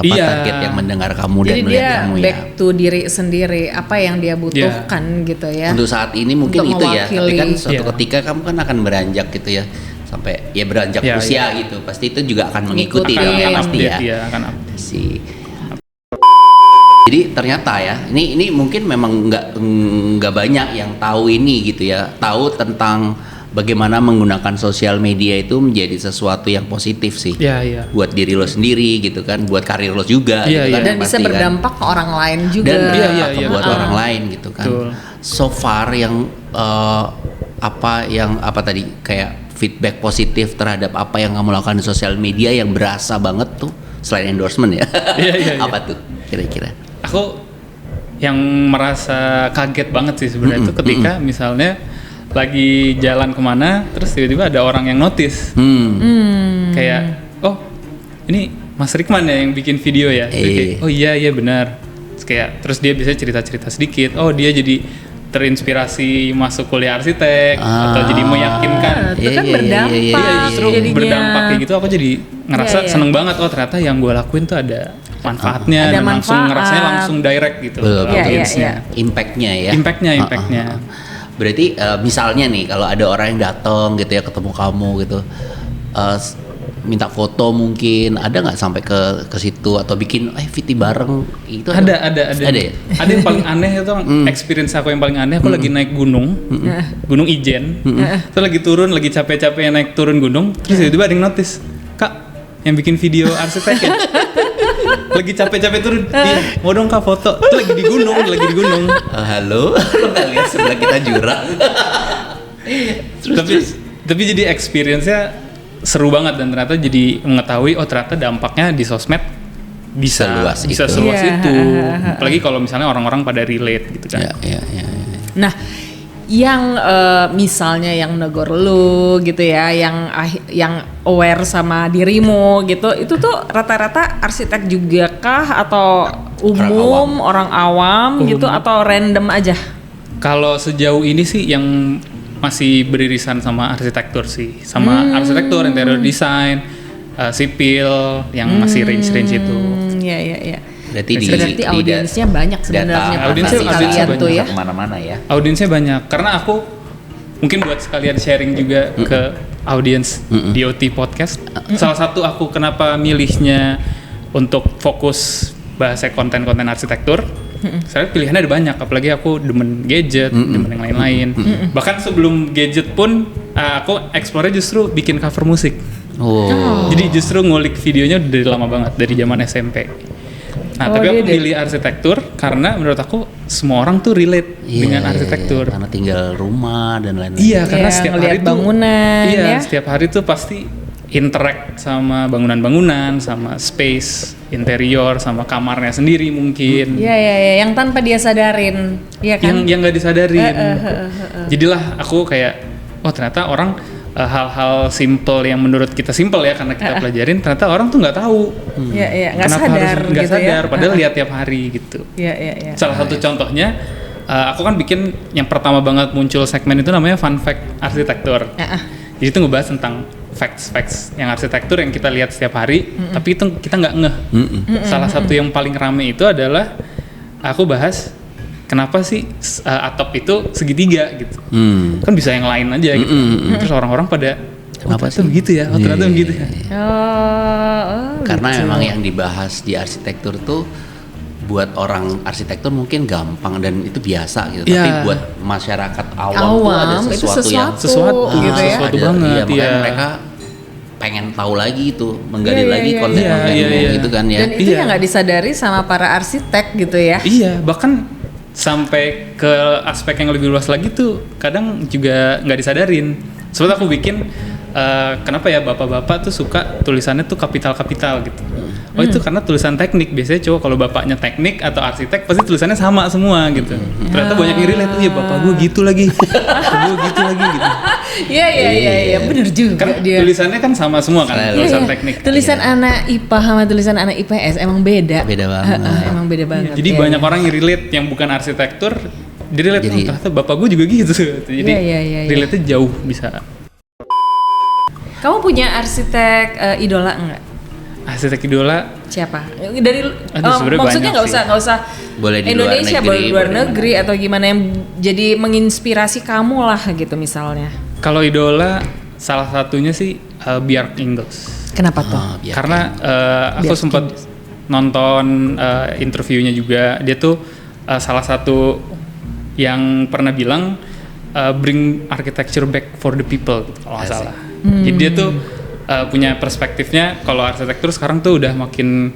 [SPEAKER 2] Iya.
[SPEAKER 3] target yang mendengar kamu dan
[SPEAKER 1] Jadi
[SPEAKER 3] melihat
[SPEAKER 1] dia
[SPEAKER 3] kamu
[SPEAKER 1] back
[SPEAKER 3] ya.
[SPEAKER 1] to diri sendiri, apa yang dia butuhkan gitu ya.
[SPEAKER 3] Untuk saat ini mungkin
[SPEAKER 1] Untuk
[SPEAKER 3] itu ya, tapi kan
[SPEAKER 1] mewakili.
[SPEAKER 3] suatu
[SPEAKER 2] Iya.
[SPEAKER 3] ketika kamu kan akan beranjak gitu ya, sampai ya beranjak
[SPEAKER 2] Iya,
[SPEAKER 3] usia
[SPEAKER 2] iya.
[SPEAKER 3] gitu, pasti itu juga akan mengikuti
[SPEAKER 1] Ngikutin.
[SPEAKER 3] dong ya,
[SPEAKER 2] akan
[SPEAKER 3] pasti
[SPEAKER 2] update,
[SPEAKER 3] ya.
[SPEAKER 2] ya, akan update.
[SPEAKER 3] Si. Jadi ternyata ya, ini mungkin memang nggak banyak yang tahu ini gitu ya, tahu tentang bagaimana menggunakan sosial media itu menjadi sesuatu yang positif sih.
[SPEAKER 2] Iya, iya.
[SPEAKER 3] Buat diri lo sendiri gitu kan, buat karir lo juga
[SPEAKER 2] Iya,
[SPEAKER 3] gitu
[SPEAKER 2] iya.
[SPEAKER 3] kan.
[SPEAKER 1] Dan bisa
[SPEAKER 3] pasti kan.
[SPEAKER 1] berdampak ke orang lain juga.
[SPEAKER 3] Dan
[SPEAKER 2] Iya, iya,
[SPEAKER 3] berdampak
[SPEAKER 2] iya,
[SPEAKER 3] buat
[SPEAKER 2] betul.
[SPEAKER 3] orang lain gitu kan.
[SPEAKER 2] Betul.
[SPEAKER 3] So far yang apa tadi kayak feedback positif terhadap apa yang kamu lakukan di sosial media yang berasa banget tuh selain endorsement ya?
[SPEAKER 2] Iya.
[SPEAKER 3] Apa tuh kira-kira?
[SPEAKER 2] Aku yang merasa kaget banget sih sebenarnya itu ketika misalnya lagi jalan kemana terus tiba-tiba ada orang yang notice kayak oh ini Mas Rikman ya yang bikin video ya. Kayak, oh iya benar. Terus dia bisa cerita-cerita sedikit. Oh dia jadi terinspirasi masuk kuliah arsitek atau jadi meyakinkan.
[SPEAKER 1] Itu kan berdampak.
[SPEAKER 2] Iya justru
[SPEAKER 1] jadinya.
[SPEAKER 2] berdampak kayak gitu. Aku jadi ngerasa seneng banget. Oh ternyata yang gue lakuin tuh ada manfaatnya
[SPEAKER 1] Ada
[SPEAKER 2] dan langsung
[SPEAKER 1] manfaat.
[SPEAKER 2] ngerasanya langsung direct gitu.
[SPEAKER 3] Betul.
[SPEAKER 1] Iya.
[SPEAKER 3] Impactnya ya.
[SPEAKER 2] Impactnya.
[SPEAKER 3] Berarti misalnya nih kalau ada orang yang datang gitu ya ketemu kamu gitu, minta foto mungkin ada nggak sampai ke situ atau bikin VT bareng itu
[SPEAKER 2] ada
[SPEAKER 3] ya?
[SPEAKER 2] Ada yang paling aneh itu experience aku yang paling aneh. Aku lagi naik gunung Ijen, terus lagi turun lagi capek-capek naik turun gunung, terus tiba-tiba ada yang notice, Kak yang bikin video arsitek ya. Lagi capek-capek turun, mau dong Kak foto. Itu lagi di gunung.
[SPEAKER 3] Halo, lo nggak lihat sebelah kita jurang.
[SPEAKER 2] tapi jadi experience-nya seru banget dan ternyata jadi mengetahui oh ternyata dampaknya di sosmed bisa seluas itu. Apalagi kalau misalnya orang-orang pada relate gitu kan.
[SPEAKER 3] Ya.
[SPEAKER 1] Nah, yang misalnya yang negor lu gitu ya, yang aware sama dirimu gitu, itu tuh rata-rata arsitek juga kah atau umum orang awam gitu atau random aja?
[SPEAKER 2] Kalau sejauh ini sih yang masih beririsan sama arsitektur sih, sama arsitektur, interior design, sipil yang masih range itu.
[SPEAKER 1] Iya.
[SPEAKER 3] Berarti
[SPEAKER 1] audiensnya banyak sebenarnya
[SPEAKER 2] audiensnya
[SPEAKER 1] kalian tuh ya.
[SPEAKER 3] Kemana-mana ya.
[SPEAKER 2] Audiensnya banyak karena aku mungkin buat sekalian sharing juga ke audiens DOT podcast. Salah satu aku kenapa milihnya untuk fokus bahas konten-konten arsitektur. Saya pilihannya ada banyak, apalagi aku demen gadget, demen yang lain-lain. Bahkan sebelum gadget pun aku explore justru bikin cover musik. Jadi justru ngulik videonya dari lama banget, dari zaman SMP. Nah, tapi aku milih arsitektur karena menurut aku semua orang tuh relate dengan arsitektur.
[SPEAKER 3] Karena tinggal rumah dan lain-lain.
[SPEAKER 2] Iya, karena setiap hari tuh
[SPEAKER 1] bangunan
[SPEAKER 2] setiap hari tuh pasti interact sama bangunan-bangunan, sama space interior, sama kamarnya sendiri mungkin.
[SPEAKER 1] Iya, yang tanpa dia sadarin, ya kan?
[SPEAKER 2] Yang nggak disadarin. Jadilah aku kayak, oh ternyata orang hal-hal simple yang menurut kita simple ya karena kita pelajarin, ternyata orang tuh nggak tahu.
[SPEAKER 1] Iya, nggak sadar
[SPEAKER 2] nggak
[SPEAKER 1] gitu
[SPEAKER 2] sadar,
[SPEAKER 1] ya.
[SPEAKER 2] Padahal lihat tiap hari gitu.
[SPEAKER 1] Iya.
[SPEAKER 2] Salah satu contohnya, aku kan bikin yang pertama banget muncul segmen itu namanya Fun Fact Arsitektur. Jadi itu ngebahas tentang facts yang arsitektur yang kita lihat setiap hari, tapi itu kita nggak ngeh. Salah satu yang paling rame itu adalah aku bahas kenapa sih atap itu segitiga gitu. Kan bisa yang lain aja gitu. Terus orang-orang pada kenapa sih begitu ya? Ternyata begitu ya.
[SPEAKER 3] Karena
[SPEAKER 1] gitu.
[SPEAKER 3] memang yang dibahas di arsitektur tuh buat orang arsitektur mungkin gampang dan itu biasa gitu. Tapi buat masyarakat awam tuh ada sesuatu yang
[SPEAKER 1] sesuatu gitu ya.
[SPEAKER 2] Sesuatu banget.
[SPEAKER 3] Makanya mereka pengen tahu lagi itu, menggali lagi konten-konten gitu kan ya.
[SPEAKER 1] Dan itu yang nggak disadari sama para arsitek gitu ya.
[SPEAKER 2] Iya, bahkan sampai ke aspek yang lebih luas lagi tuh kadang juga nggak disadarin. Seperti aku bikin kenapa ya bapak-bapak tuh suka tulisannya tuh kapital-kapital gitu. Oh itu karena tulisan teknik, biasanya cowok kalau bapaknya teknik atau arsitek pasti tulisannya sama semua gitu. Ternyata banyak yang relate tuh ya bapak gue gitu lagi, bapak gue gitu lagi gitu.
[SPEAKER 1] Iya, bener juga
[SPEAKER 2] Kan
[SPEAKER 1] dia.
[SPEAKER 2] tulisannya kan sama semua kan, tulisan teknik.
[SPEAKER 1] Tulisan anak IPA sama tulisan anak IPS emang beda.
[SPEAKER 3] Beda banget.
[SPEAKER 1] Emang beda banget.
[SPEAKER 2] Jadi banyak orang yang relate yang bukan arsitektur, dia relate ternyata bapak gue juga gitu. Jadi relate-nya jauh bisa.
[SPEAKER 1] Kamu punya arsitek idola enggak?
[SPEAKER 2] Arsitek idola
[SPEAKER 1] Siapa? Dari maksudnya
[SPEAKER 2] banyak
[SPEAKER 1] nggak usah
[SPEAKER 3] boleh di
[SPEAKER 1] Indonesia,
[SPEAKER 3] luar negeri,
[SPEAKER 1] luar negeri atau gimana yang jadi menginspirasi kamu lah gitu misalnya.
[SPEAKER 2] kalau idola salah satunya sih Björk Ingels.
[SPEAKER 1] Kenapa tuh?
[SPEAKER 2] Karena aku sempat nonton interviewnya juga, dia tuh salah satu yang pernah bilang bring architecture back for the people gitu, kalau nggak salah. Jadi dia tuh punya perspektifnya kalau arsitektur sekarang tuh udah makin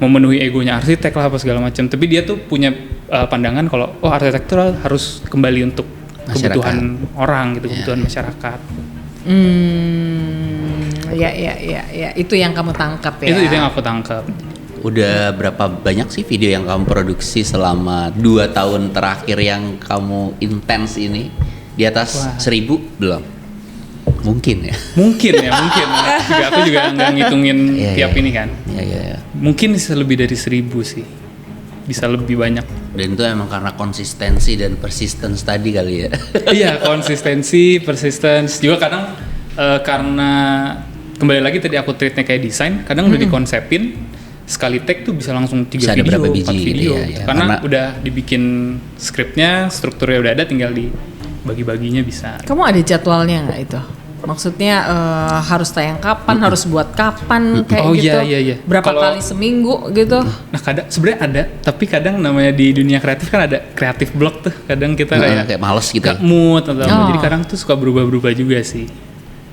[SPEAKER 2] memenuhi egonya arsitek lah apa segala macam. Tapi dia tuh punya pandangan kalau arsitektur harus kembali untuk kebutuhan orang gitu, kebutuhan masyarakat.
[SPEAKER 1] Ya, itu yang kamu tangkap ya.
[SPEAKER 2] Itu yang aku tangkap.
[SPEAKER 3] Udah berapa banyak sih video yang kamu produksi selama 2 tahun terakhir yang kamu intens ini? Di atas 1.000 belum? Mungkin ya.
[SPEAKER 2] Mungkin. Aku juga nggak ngitungin tiap ini kan.
[SPEAKER 3] Iya.
[SPEAKER 2] Mungkin bisa lebih dari 1.000 sih. Bisa lebih banyak.
[SPEAKER 3] Dan itu emang karena konsistensi dan persistence tadi kali ya.
[SPEAKER 2] Iya, konsistensi, persistence. Juga kadang karena kembali lagi tadi aku treatnya kayak desain, kadang udah dikonsepin sekali take tuh bisa langsung 3
[SPEAKER 3] Bisa ada
[SPEAKER 2] video,
[SPEAKER 3] berapa
[SPEAKER 2] 4
[SPEAKER 3] biji gitu
[SPEAKER 2] video.
[SPEAKER 3] ya, ya.
[SPEAKER 2] Karena udah dibikin skripnya, strukturnya udah ada, tinggal dibagi-baginya bisa.
[SPEAKER 1] Kamu ada jadwalnya nggak itu? Maksudnya harus tayang kapan, harus buat kapan kayak
[SPEAKER 2] Oh,
[SPEAKER 1] gitu?
[SPEAKER 2] iya.
[SPEAKER 1] Berapa kali seminggu gitu?
[SPEAKER 2] Nah kadang sebenarnya ada, tapi kadang namanya di dunia kreatif kan ada kreatif block tuh. Kadang kita
[SPEAKER 3] kayak males gitu.
[SPEAKER 2] gak mood atau apa.
[SPEAKER 1] Oh.
[SPEAKER 2] Jadi kadang tuh suka berubah-berubah juga sih.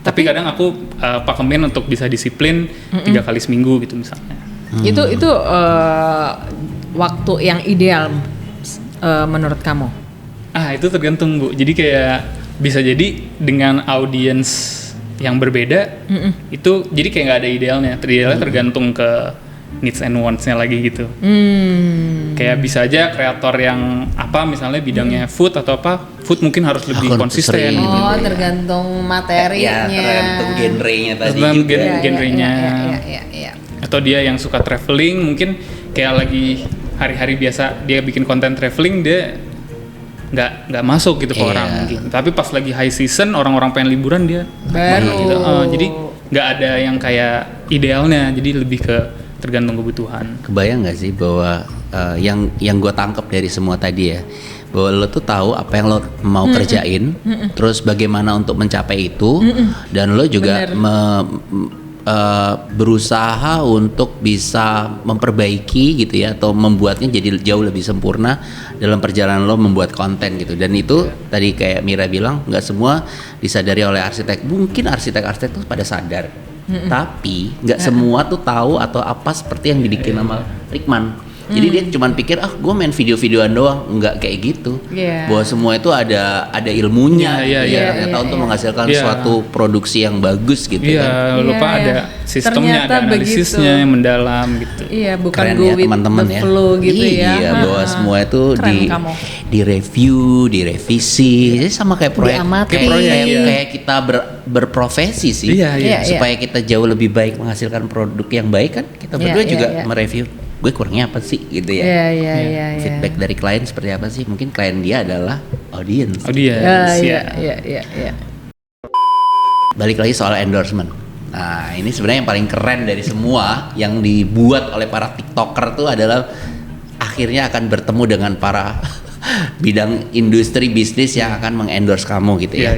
[SPEAKER 2] Tapi kadang aku pakemin untuk bisa disiplin 3 kali seminggu gitu misalnya.
[SPEAKER 1] Itu waktu yang ideal menurut kamu?
[SPEAKER 2] Itu tergantung Bu. Jadi kayak bisa jadi dengan audiens yang berbeda itu jadi kayak nggak ada idealnya. Idealnya tergantung ke needs and wants-nya lagi gitu. Kayak bisa aja kreator yang apa misalnya bidangnya food atau apa, food mungkin harus lebih konsisten
[SPEAKER 3] sering.
[SPEAKER 2] gitu.
[SPEAKER 1] Oh, tergantung materinya.
[SPEAKER 3] Ya, tergantung genrenya tadi
[SPEAKER 2] Tergantung
[SPEAKER 3] juga.
[SPEAKER 2] genrenya.
[SPEAKER 1] Iya.
[SPEAKER 2] Atau dia yang suka traveling mungkin kayak lagi hari-hari biasa dia bikin konten traveling, dia nggak masuk gitu ke orang mungkin. Tapi pas lagi high season orang-orang pengen liburan dia
[SPEAKER 1] Baru.
[SPEAKER 2] gitu. Jadi nggak ada yang kayak idealnya, jadi lebih ke tergantung kebutuhan.
[SPEAKER 3] Kebayang nggak sih bahwa yang gue tangkap dari semua tadi ya, bahwa lo tuh tahu apa yang lo mau kerjain, terus bagaimana untuk mencapai itu, dan lo juga berusaha untuk bisa memperbaiki gitu ya, atau membuatnya jadi jauh lebih sempurna dalam perjalanan lo membuat konten gitu. Dan itu tadi kayak Mira bilang, nggak semua disadari oleh arsitek. Mungkin arsitek-arsitek tuh pada sadar, tapi nggak semua tuh tahu atau apa seperti yang dibikin sama Rickman. Jadi dia cuman pikir gue main video-videoan doang, nggak kayak gitu. Bahwa semua itu ada ilmunya, ternyata untuk menghasilkan suatu produksi yang bagus gitu kan.
[SPEAKER 2] Lupa ada sistemnya, ada analisisnya yang mendalam gitu.
[SPEAKER 1] Iya, bukan
[SPEAKER 3] Keren
[SPEAKER 1] go
[SPEAKER 3] ya
[SPEAKER 1] with
[SPEAKER 3] teman-teman
[SPEAKER 1] the
[SPEAKER 3] ya.
[SPEAKER 1] flow gitu ya.
[SPEAKER 3] Iya, bahwa semua itu di review, direvisi, jadi sama kayak proyek,
[SPEAKER 1] Diamati.
[SPEAKER 3] kayak kita berprofesi sih. Supaya kita jauh lebih baik menghasilkan produk yang baik kan, kita berdua juga mereview. Gue kurangnya apa sih gitu ya.
[SPEAKER 1] Iya.
[SPEAKER 3] Feedback dari klien seperti apa sih? Mungkin klien dia adalah audience.
[SPEAKER 1] Iya.
[SPEAKER 3] Balik lagi soal endorsement. Nah, ini sebenarnya yang paling keren dari semua yang dibuat oleh para TikToker tuh adalah akhirnya akan bertemu dengan para bidang industri bisnis yang akan mengendorse kamu gitu ya.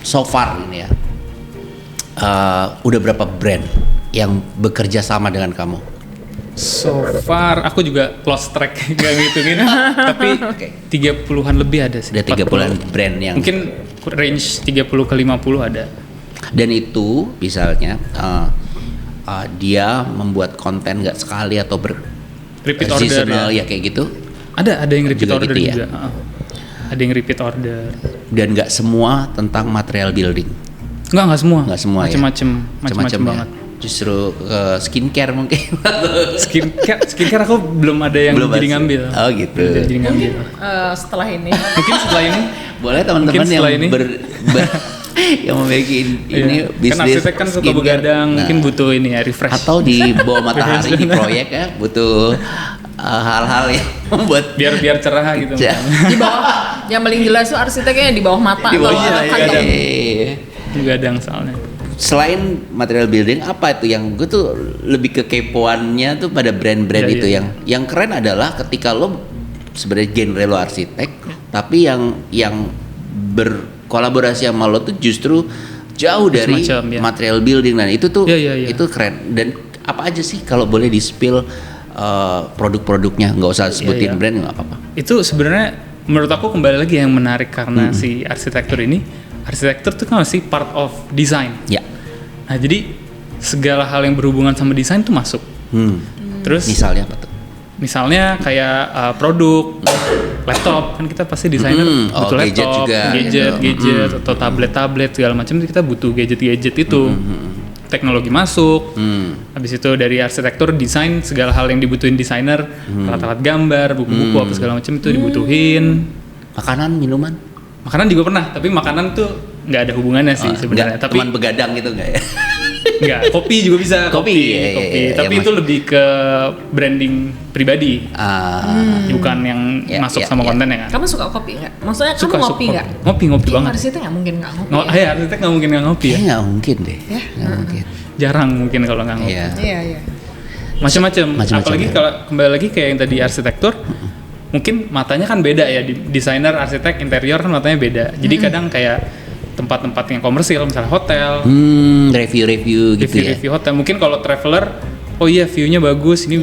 [SPEAKER 3] So far ini ya, udah berapa brand yang bekerja sama dengan kamu?
[SPEAKER 2] So far aku juga lost track gak ngitungin tapi 30-an lebih ada sih.
[SPEAKER 3] Udah 30-an brand yang
[SPEAKER 2] mungkin range 30 ke 50 ada.
[SPEAKER 3] Dan itu misalnya dia membuat konten nggak sekali atau
[SPEAKER 2] repeat order
[SPEAKER 3] ya kayak gitu.
[SPEAKER 2] Ada yang repeat
[SPEAKER 3] juga
[SPEAKER 2] order
[SPEAKER 3] gitu ya?
[SPEAKER 2] juga. Ada yang repeat order.
[SPEAKER 3] Dan nggak semua tentang material building.
[SPEAKER 2] Nggak semua.
[SPEAKER 3] Macam-macam
[SPEAKER 2] banget.
[SPEAKER 3] Justru skincare mungkin.
[SPEAKER 2] skincare aku belum ada yang jadi ngambil.
[SPEAKER 3] Oh gitu.
[SPEAKER 2] Jadi ngambil.
[SPEAKER 1] Setelah ini.
[SPEAKER 2] Mungkin setelah ini.
[SPEAKER 3] Boleh teman-teman yang yang memiliki ini bisnis.
[SPEAKER 2] Kan arsitek kan suka begadang, mungkin butuh ini ya refresh.
[SPEAKER 3] Atau di bawah matahari di proyek ya, butuh hal-hal yang membuat
[SPEAKER 2] biar cerah gitu.
[SPEAKER 1] Di bawah, yang paling jelas tuh arsiteknya di bawah mata.
[SPEAKER 3] Di bawah
[SPEAKER 1] kantong.
[SPEAKER 2] Begadang soalnya.
[SPEAKER 3] Selain material building, apa itu yang gue tuh lebih kekepoannya tuh pada brand-brand itu yang keren adalah ketika lo sebenarnya genre lo arsitek, tapi yang berkolaborasi sama lo tuh justru jauh dari material building, dan itu tuh itu keren. Dan apa aja sih kalau boleh di spill produk-produknya, nggak usah sebutin brand, nggak apa-apa.
[SPEAKER 2] Itu sebenarnya menurut aku kembali lagi yang menarik karena si arsitektur tuh kan masih part of design.
[SPEAKER 3] Ya.
[SPEAKER 2] Nah jadi segala hal yang berhubungan sama desain tuh masuk. Terus
[SPEAKER 3] misalnya apa tuh?
[SPEAKER 2] Misalnya kayak produk, laptop kan kita pasti desainer butuh
[SPEAKER 3] gadget
[SPEAKER 2] laptop,
[SPEAKER 3] juga,
[SPEAKER 2] gadget,
[SPEAKER 3] gitu.
[SPEAKER 2] atau tablet segala macam kita butuh gadget itu. Teknologi masuk, habis itu dari arsitektur, desain, segala hal yang dibutuhin desainer, alat-alat gambar, buku-buku apa segala macam itu dibutuhin.
[SPEAKER 3] Makanan, minuman?
[SPEAKER 2] Makanan juga pernah, tapi makanan tuh nggak ada hubungannya sih sebenarnya. Tapi
[SPEAKER 3] teman begadang gitu nggak ya?
[SPEAKER 2] nggak, kopi juga bisa.
[SPEAKER 3] Kopi, iya,
[SPEAKER 2] Tapi itu lebih ke branding pribadi, bukan yang masuk sama kontennya kan.
[SPEAKER 1] Kamu suka kopi nggak? Maksudnya
[SPEAKER 2] Suka,
[SPEAKER 1] kamu ngopi
[SPEAKER 2] suka.
[SPEAKER 1] nggak?
[SPEAKER 2] Ngopi banget.
[SPEAKER 1] Arsitek nggak mungkin nggak ngopi.
[SPEAKER 2] Ya, arsitek nggak mungkin nggak ngopi ya.
[SPEAKER 3] Kayaknya nggak mungkin deh. Nggak mungkin.
[SPEAKER 2] Jarang mungkin kalau nggak ngopi.
[SPEAKER 3] Iya.
[SPEAKER 1] Iya.
[SPEAKER 2] Macam-macam.
[SPEAKER 3] Macam-macam,
[SPEAKER 2] Apalagi
[SPEAKER 3] ya.
[SPEAKER 2] kalau kembali lagi kayak yang tadi arsitektur, mungkin matanya kan beda ya. Desainer, arsitek, interior kan matanya beda. Jadi kadang kayak tempat-tempat yang komersil, misalnya hotel,
[SPEAKER 3] Review gitu ya.
[SPEAKER 2] review hotel. Mungkin kalau traveler, oh iya view-nya bagus, ini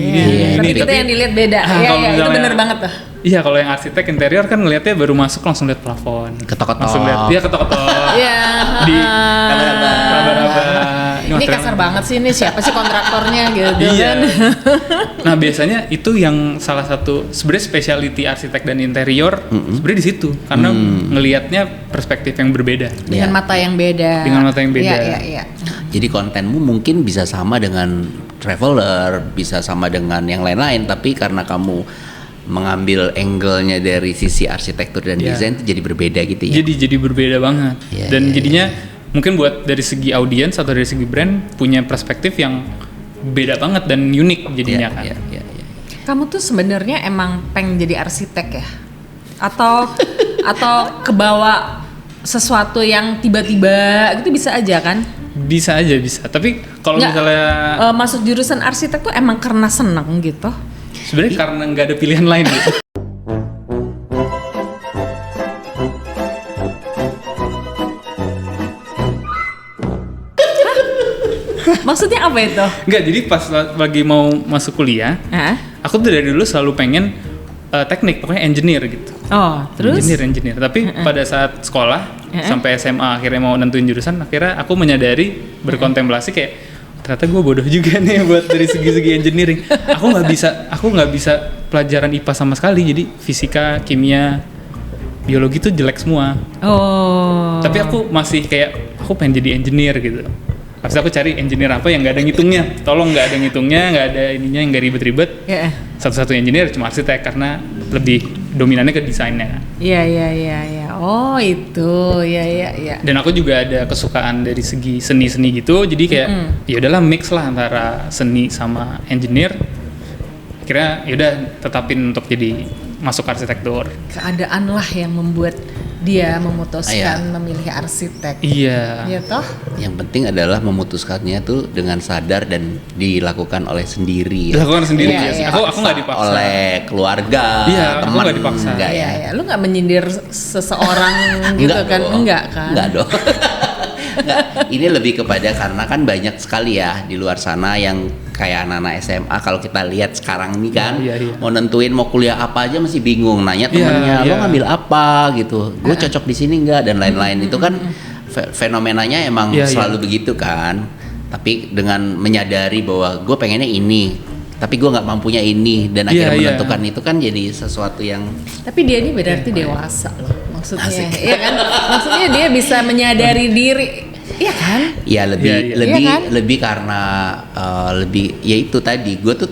[SPEAKER 1] Tapi kita yang dilihat beda.
[SPEAKER 2] kalau
[SPEAKER 1] Iya, itu
[SPEAKER 2] misalnya-
[SPEAKER 1] bener banget tuh.
[SPEAKER 2] Iya, kalau yang arsitek interior kan ngelihatnya baru masuk langsung lihat plafon.
[SPEAKER 3] Ketok-ketok.
[SPEAKER 2] Langsung lihat, iya ketok-ketok.
[SPEAKER 1] Iya.
[SPEAKER 2] Di
[SPEAKER 3] Raba-raba.
[SPEAKER 1] Ini kasar banget sih, ini siapa sih kontraktornya gitu
[SPEAKER 2] Iya.
[SPEAKER 1] kan.
[SPEAKER 2] Nah, biasanya itu yang salah satu sebenarnya specialty arsitek dan interior sebenarnya di situ karena ngelihatnya perspektif yang berbeda.
[SPEAKER 1] Dengan mata yang beda.
[SPEAKER 2] Dengan mata yang beda.
[SPEAKER 1] Iya.
[SPEAKER 3] Jadi kontenmu mungkin bisa sama dengan traveler, bisa sama dengan yang lain-lain, tapi karena kamu mengambil angle-nya dari sisi arsitektur dan
[SPEAKER 2] Iya.
[SPEAKER 3] desain itu jadi berbeda gitu ya.
[SPEAKER 2] Jadi berbeda banget.
[SPEAKER 3] Iya,
[SPEAKER 2] Dan
[SPEAKER 3] iya,
[SPEAKER 2] jadinya mungkin buat dari segi audiens atau dari segi brand punya perspektif yang beda banget dan unik jadinya kan.
[SPEAKER 3] Iya.
[SPEAKER 1] Kamu tuh sebenarnya emang pengen jadi arsitek ya? Atau kebawa sesuatu yang tiba-tiba gitu bisa aja kan?
[SPEAKER 2] Bisa aja bisa. Tapi kalau
[SPEAKER 1] Nggak,
[SPEAKER 2] misalnya
[SPEAKER 1] masuk jurusan arsitek tuh emang karena seneng gitu?
[SPEAKER 2] sebenarnya karena nggak ada pilihan lain gitu.
[SPEAKER 1] Maksudnya apa itu?
[SPEAKER 2] Enggak, jadi pas lagi mau masuk kuliah,
[SPEAKER 1] Hah?
[SPEAKER 2] aku tuh dari dulu selalu pengen teknik, pokoknya engineer gitu.
[SPEAKER 1] Oh, terus?
[SPEAKER 2] Engineer. Tapi pada saat sekolah sampai SMA akhirnya mau nentuin jurusan, akhirnya aku menyadari berkontemplasi kayak ternyata gue bodoh juga nih buat dari segi-segi engineering. Aku nggak bisa pelajaran IPA sama sekali. Jadi fisika, kimia, biologi tuh jelek semua.
[SPEAKER 1] Oh.
[SPEAKER 2] Tapi aku masih kayak aku pengen jadi engineer gitu. Pas aku cari engineer apa yang nggak ada ngitungnya, tolong nggak ada ngitungnya, nggak ada ininya, yang nggak ribet-ribet.
[SPEAKER 1] Ya.
[SPEAKER 2] Satu-satu engineer cuma arsitek karena lebih dominannya ke desainnya.
[SPEAKER 1] Iya. Oh, itu. Iya.
[SPEAKER 2] Dan aku juga ada kesukaan dari segi seni-seni gitu, jadi kayak ya udahlah mix lah antara seni sama engineer. Akhirnya ya udah tetapin untuk jadi masuk arsitektur.
[SPEAKER 1] Keadaan lah yang membuat dia memutuskan
[SPEAKER 3] Iya.
[SPEAKER 1] memilih arsitek.
[SPEAKER 2] Iya.
[SPEAKER 1] Iya toh?
[SPEAKER 3] Yang penting adalah memutuskannya tuh dengan sadar dan dilakukan oleh sendiri. Ya.
[SPEAKER 2] Dilakukan sendiri
[SPEAKER 1] Iya,
[SPEAKER 2] ya sih.
[SPEAKER 1] iya.
[SPEAKER 2] Aku nggak dipaksa.
[SPEAKER 3] Oleh keluarga,
[SPEAKER 2] Iya, aku
[SPEAKER 3] teman.
[SPEAKER 2] nggak dipaksa.
[SPEAKER 3] Enggak ya.
[SPEAKER 1] Iya. Lu nggak menyindir seseorang gitu kan?
[SPEAKER 3] dong.
[SPEAKER 1] Enggak kan?
[SPEAKER 3] Enggak dong. Enggak. Ini lebih kepada karena kan banyak sekali ya di luar sana yang kayak anak-anak SMA kalau kita lihat sekarang nih kan
[SPEAKER 2] Iya.
[SPEAKER 3] mau nentuin mau kuliah apa aja masih bingung, nanya temennya lo
[SPEAKER 2] Iya.
[SPEAKER 3] ngambil apa gitu, gue cocok di sini enggak dan lain-lain. Itu kan fenomenanya emang
[SPEAKER 2] Iya,
[SPEAKER 3] selalu begitu kan. Tapi dengan menyadari bahwa gue pengennya ini tapi gue nggak mampunya ini dan akhirnya
[SPEAKER 2] Iya.
[SPEAKER 3] menentukan itu kan jadi sesuatu yang
[SPEAKER 1] Tapi dia ini berarti dewasa loh maksudnya.
[SPEAKER 3] Asik.
[SPEAKER 1] Iya kan? Maksudnya dia bisa menyadari diri. Iya kan?
[SPEAKER 3] ya lebih
[SPEAKER 2] Iya, iya.
[SPEAKER 3] lebih
[SPEAKER 1] Iya kan?
[SPEAKER 3] lebih karena lebih ya itu tadi gue tuh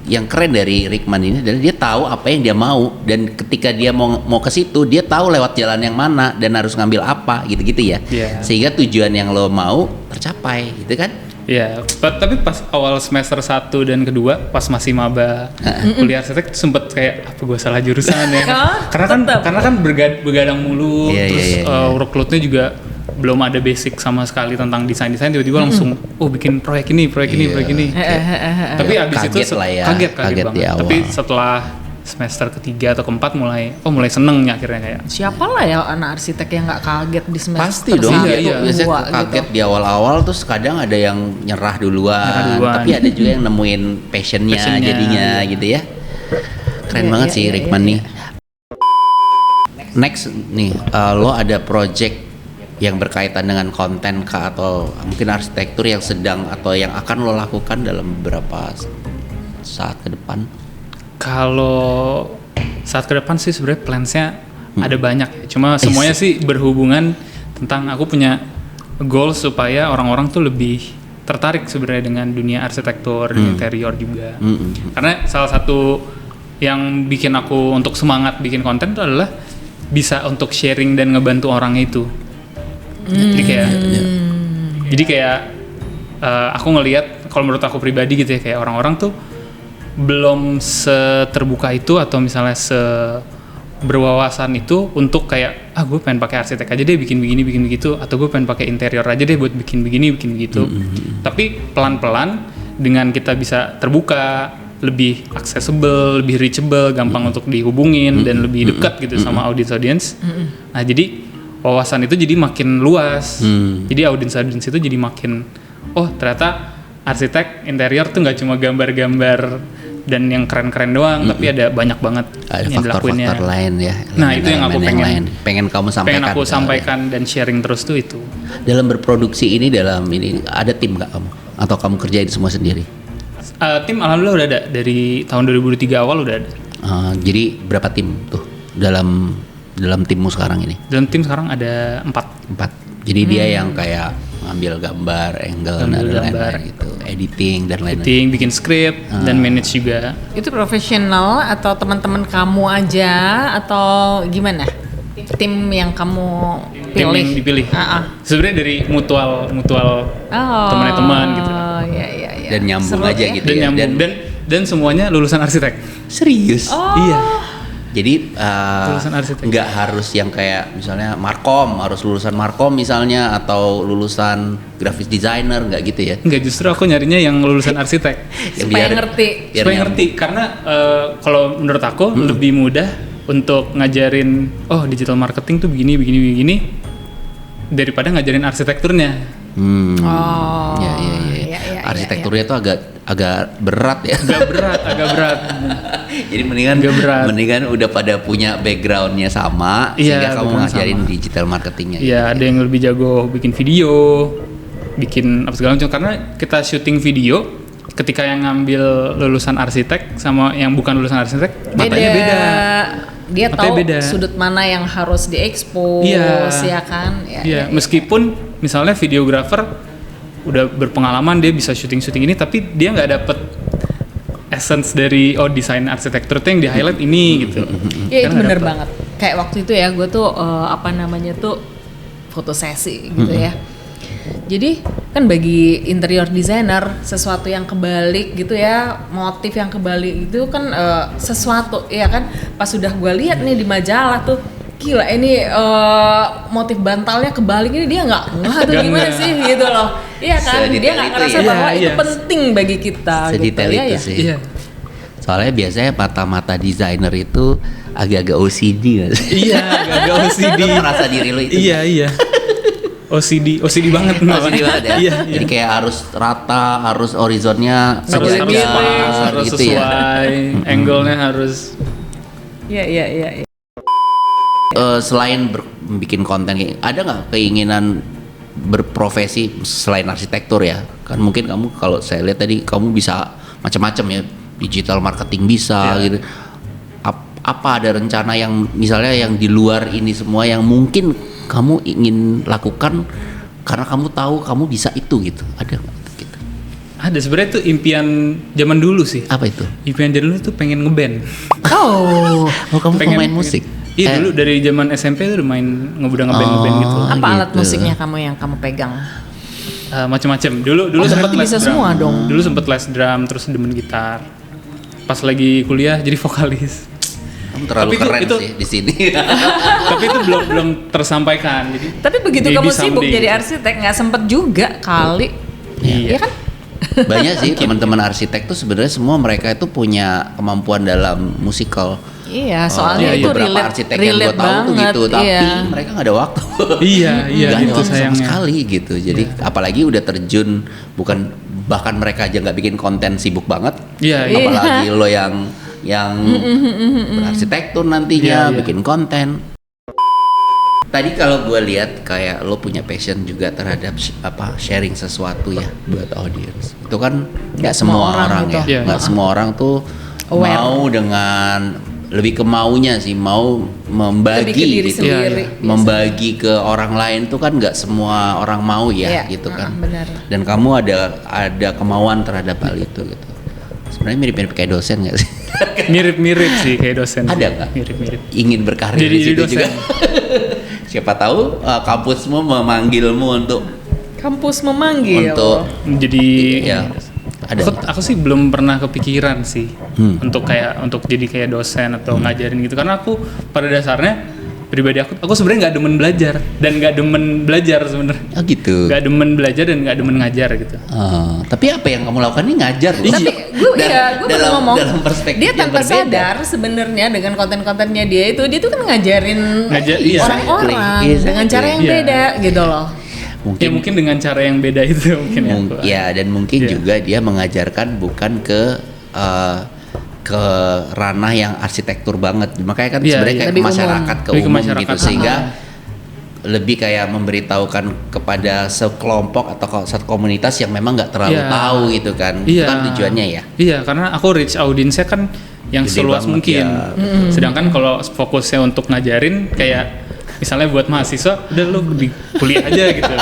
[SPEAKER 3] yang keren dari Rickman ini adalah dia tahu apa yang dia mau dan ketika dia mau ke situ dia tahu lewat jalan yang mana dan harus ngambil apa gitu-gitu ya.
[SPEAKER 2] Iya.
[SPEAKER 3] Sehingga tujuan yang lo mau tercapai gitu kan.
[SPEAKER 2] Iya, tapi pas awal semester 1 dan kedua pas masih maba kuliah arsitek tuh sempet kayak apa gue salah jurusan ya.
[SPEAKER 1] Oh,
[SPEAKER 2] karena kan begadang mulu,
[SPEAKER 3] Iya,
[SPEAKER 2] terus
[SPEAKER 3] iya, iya.
[SPEAKER 2] Workloadnya juga belum ada basic sama sekali tentang desain tiba-tiba langsung bikin proyek ini. Tapi abis itu
[SPEAKER 3] Kaget lah ya,
[SPEAKER 2] kaget
[SPEAKER 3] kaget
[SPEAKER 2] banget.
[SPEAKER 3] di awal.
[SPEAKER 2] Tapi setelah semester ketiga atau keempat mulai seneng akhirnya kayak
[SPEAKER 1] Siapa lah ya anak arsitek yang nggak kaget di semester
[SPEAKER 3] Pasti dong,
[SPEAKER 1] satu,
[SPEAKER 2] iya, iya.
[SPEAKER 3] biasanya
[SPEAKER 1] dua
[SPEAKER 3] kaget
[SPEAKER 1] gitu.
[SPEAKER 3] di awal-awal terus kadang ada yang nyerah duluan, tapi ada juga yang nemuin passionnya jadinya gitu ya. Keren
[SPEAKER 1] Iya,
[SPEAKER 3] banget
[SPEAKER 1] iya,
[SPEAKER 3] sih
[SPEAKER 1] iya,
[SPEAKER 3] Rickman
[SPEAKER 1] iya.
[SPEAKER 3] nih. Next nih, lo ada project yang berkaitan dengan konten kah atau mungkin arsitektur yang sedang atau yang akan lo lakukan dalam beberapa saat ke depan?
[SPEAKER 2] kalau saat ke depan sih sebenarnya plans-nya ada banyak ya. Cuma semuanya sih berhubungan tentang aku punya goal supaya orang-orang tuh lebih tertarik sebenarnya dengan dunia arsitektur, interior juga. Karena salah satu yang bikin aku untuk semangat bikin konten itu adalah bisa untuk sharing dan ngebantu orang itu. Jadi kayak aku ngelihat kalau menurut aku pribadi gitu ya, kayak orang-orang tuh belum seterbuka itu atau misalnya berwawasan itu untuk kayak gue pengen pakai arsitek aja deh bikin begini bikin begitu, atau gue pengen pakai interior aja deh buat bikin begini bikin begitu. Tapi pelan-pelan dengan kita bisa terbuka, lebih accessible, lebih reachable, gampang untuk dihubungin dan lebih dekat gitu sama audience. Nah jadi wawasan itu jadi makin luas. Jadi audience itu jadi makin ternyata arsitek interior tuh nggak cuma gambar-gambar dan yang keren-keren doang, tapi ada banyak banget
[SPEAKER 3] ada
[SPEAKER 2] yang dilakuinnya.
[SPEAKER 3] faktor-faktor lain ya.
[SPEAKER 2] Nah itu yang aku
[SPEAKER 3] pengen kamu sampaikan.
[SPEAKER 2] Pengen aku sampaikan dan sharing terus tuh itu.
[SPEAKER 3] Dalam berproduksi ini, ada tim nggak kamu? Atau kamu kerjain semua sendiri?
[SPEAKER 2] Tim alhamdulillah udah ada dari tahun 2003 awal udah ada.
[SPEAKER 3] Jadi berapa tim tuh dalam timmu sekarang ini?
[SPEAKER 2] Dalam tim sekarang ada 4.
[SPEAKER 3] Jadi dia yang kayak ngambil gambar, angle dan lain-lain gitu, editing dan lain-lain.
[SPEAKER 2] Editing, bikin script dan manage juga.
[SPEAKER 1] Itu profesional atau teman-teman kamu aja atau gimana? Tim yang kamu pilih?
[SPEAKER 2] Tim yang dipilih. Sebenarnya dari mutual teman-teman gitu.
[SPEAKER 1] Iya.
[SPEAKER 3] Dan nyambung
[SPEAKER 1] seru
[SPEAKER 3] aja
[SPEAKER 1] ya?
[SPEAKER 3] gitu
[SPEAKER 2] Dan
[SPEAKER 3] ya.
[SPEAKER 2] nyambung dan semuanya lulusan arsitek.
[SPEAKER 3] Serius?
[SPEAKER 2] Iya.
[SPEAKER 3] Jadi
[SPEAKER 2] Lulusan arsitek.
[SPEAKER 3] nggak harus yang kayak misalnya Markom, harus lulusan Markom misalnya, atau lulusan graphic designer, nggak gitu ya?
[SPEAKER 2] Enggak, justru aku nyarinya yang lulusan arsitek.
[SPEAKER 1] Supaya ngerti.
[SPEAKER 2] Supaya ngerti, karena kalau menurut aku lebih mudah untuk ngajarin digital marketing tuh begini daripada ngajarin arsitekturnya.
[SPEAKER 3] Ya. Arsitekturnya tuh agak berat ya.
[SPEAKER 2] Agak berat.
[SPEAKER 3] Jadi mendingan udah pada punya backgroundnya sama, sehingga kamu ngajarin digital marketingnya.
[SPEAKER 2] Iya, ada yang lebih jago bikin video, bikin apa segala macam. Karena kita syuting video, ketika yang ngambil lulusan arsitek sama yang bukan lulusan arsitek, matanya beda.
[SPEAKER 1] Dia
[SPEAKER 2] matanya
[SPEAKER 1] tahu
[SPEAKER 2] beda.
[SPEAKER 1] Sudut mana yang harus diekspos, ya kan?
[SPEAKER 2] Iya, meskipun misalnya videographer udah berpengalaman, dia bisa syuting ini, tapi dia nggak dapet essence dari desain arsitektur tuh yang di highlight ini gitu.
[SPEAKER 1] Iya, itu bener banget. Kayak waktu itu ya, gue tuh foto sesi gitu ya. Jadi kan bagi interior designer, sesuatu yang kebalik gitu ya, motif yang kebalik itu kan sesuatu ya kan. Pas udah gue lihat nih di majalah tuh, gila ini motif bantalnya kebalik, ini dia nggak tuh gimana sih gitu loh. Iya kan, dia nggak ngerasa bahwa itu penting bagi kita.
[SPEAKER 3] Sedetail
[SPEAKER 1] gitu,
[SPEAKER 3] itu sih. Iya. Soalnya biasanya mata-mata desainer itu agak-agak OCD nggak sih?
[SPEAKER 2] Iya, agak-agak OCD.
[SPEAKER 3] Lu merasa diri lu itu?
[SPEAKER 2] Iya. OCD banget.
[SPEAKER 3] OCD banget ya.
[SPEAKER 2] Iya.
[SPEAKER 3] Jadi kayak harus rata, harus horizonnya
[SPEAKER 2] harus pas, harus
[SPEAKER 3] gitu
[SPEAKER 2] sesuai, angle-nya harus.
[SPEAKER 1] Iya.
[SPEAKER 3] Selain bikin konten, ada nggak keinginan berprofesi selain arsitektur ya? Kan mungkin kamu, kalau saya lihat tadi kamu bisa macam-macam ya, digital marketing bisa gitu. Apa ada rencana yang misalnya yang di luar ini semua yang mungkin kamu ingin lakukan karena kamu tahu kamu bisa itu gitu? Ada nggak gitu?
[SPEAKER 2] Ada, sebenarnya tuh impian zaman dulu sih.
[SPEAKER 3] Apa itu?
[SPEAKER 2] Impian zaman dulu tuh pengen ngeband.
[SPEAKER 3] Kamu pemain musik?
[SPEAKER 2] Iya, dulu dari zaman SMP tuh udah ngeband gitu.
[SPEAKER 1] Apa alat musiknya kamu yang kamu pegang?
[SPEAKER 2] Macam-macam. Dulu sempat les
[SPEAKER 1] bisa
[SPEAKER 2] drum.
[SPEAKER 1] semua dong.
[SPEAKER 2] Dulu sempat les drum, terus demen gitar. Pas lagi kuliah jadi vokalis.
[SPEAKER 3] Kamu terlalu keren sih di sini.
[SPEAKER 2] Tapi itu belum tersampaikan.
[SPEAKER 1] Tapi begitu kamu sibuk jadi arsitek, nggak sempet juga kali. Iya kan?
[SPEAKER 3] Banyak sih teman-teman arsitek tuh sebenarnya semua mereka itu punya kemampuan dalam musikal.
[SPEAKER 1] Iya, soalnya itu
[SPEAKER 3] beberapa arsitek yang gue tahu tuh gitu, tapi mereka nggak ada waktu.
[SPEAKER 2] Iya,
[SPEAKER 3] nggak ada
[SPEAKER 2] gitu
[SPEAKER 3] waktu sama
[SPEAKER 2] sayangnya.
[SPEAKER 3] sekali gitu. Jadi apalagi udah terjun, bahkan mereka aja nggak bikin konten, sibuk banget.
[SPEAKER 2] Iya.
[SPEAKER 3] Apalagi lo yang berarsitektur nantinya bikin konten. Tadi kalau gue lihat kayak lo punya passion juga terhadap sharing sesuatu ya buat audience. Itu kan nggak semua orang
[SPEAKER 1] gitu.
[SPEAKER 3] ya, nggak semua orang tuh mau dengan lebih ke maunya sih, mau membagi
[SPEAKER 1] Lebih ke diri
[SPEAKER 3] gitu.
[SPEAKER 1] sendiri.
[SPEAKER 3] Membagi ke orang lain tuh kan nggak semua orang mau ya
[SPEAKER 1] Iya,
[SPEAKER 3] gitu kan.
[SPEAKER 1] benar.
[SPEAKER 3] Dan kamu ada kemauan terhadap hal itu gitu. Sebenarnya mirip-mirip kayak dosen nggak sih?
[SPEAKER 2] Mirip-mirip sih kayak dosen.
[SPEAKER 3] Ada nggak?
[SPEAKER 2] Mirip-mirip.
[SPEAKER 3] Ingin berkarir
[SPEAKER 2] Jadi
[SPEAKER 3] di situ
[SPEAKER 2] dosen.
[SPEAKER 3] juga. Siapa tahu kampusmu memanggilmu untuk
[SPEAKER 1] Kampus memanggil.
[SPEAKER 2] Jadi
[SPEAKER 3] ya ada.
[SPEAKER 2] aku sih belum pernah kepikiran sih untuk jadi kayak dosen atau ngajarin gitu, karena aku pada dasarnya pribadi aku sebenarnya nggak demen belajar dan nggak demen belajar sebenarnya.
[SPEAKER 3] Oh gitu.
[SPEAKER 2] Nggak demen belajar dan nggak demen ngajar gitu.
[SPEAKER 3] Tapi apa yang kamu lakukan ini ngajar loh.
[SPEAKER 1] Tapi gue baru ngomong,
[SPEAKER 3] dalam perspektif
[SPEAKER 1] dia
[SPEAKER 3] yang
[SPEAKER 1] tanpa
[SPEAKER 3] berbeda.
[SPEAKER 1] sadar sebenarnya dengan konten-kontennya dia tuh kan ngajarin
[SPEAKER 2] Iya.
[SPEAKER 1] orang-orang
[SPEAKER 3] Exactly.
[SPEAKER 1] dengan cara yang
[SPEAKER 2] Iya.
[SPEAKER 1] beda gitu loh.
[SPEAKER 2] Mungkin dengan cara yang beda itu mungkin
[SPEAKER 3] Ya dan mungkin
[SPEAKER 2] Iya.
[SPEAKER 3] juga dia mengajarkan bukan ke ranah yang arsitektur banget, makanya kan
[SPEAKER 2] Iya,
[SPEAKER 3] sebenarnya
[SPEAKER 2] iya.
[SPEAKER 3] kayak
[SPEAKER 1] Lebih
[SPEAKER 3] ke masyarakat,
[SPEAKER 2] umum.
[SPEAKER 3] ke
[SPEAKER 2] Lebih ke
[SPEAKER 3] umum
[SPEAKER 2] masyarakat,
[SPEAKER 3] gitu, sehingga lebih kayak memberitahukan kepada sekelompok atau satu komunitas yang memang nggak terlalu
[SPEAKER 2] Iya.
[SPEAKER 3] tahu gitu kan.
[SPEAKER 2] Iya.
[SPEAKER 3] Itu kan tujuannya ya.
[SPEAKER 2] Iya, karena aku reach audiensnya kan yang
[SPEAKER 3] Gede
[SPEAKER 2] seluas
[SPEAKER 3] banget,
[SPEAKER 2] mungkin.
[SPEAKER 3] ya.
[SPEAKER 2] Sedangkan kalau fokusnya untuk ngajarin kayak misalnya buat mahasiswa, udah lu di kuliah aja gitu.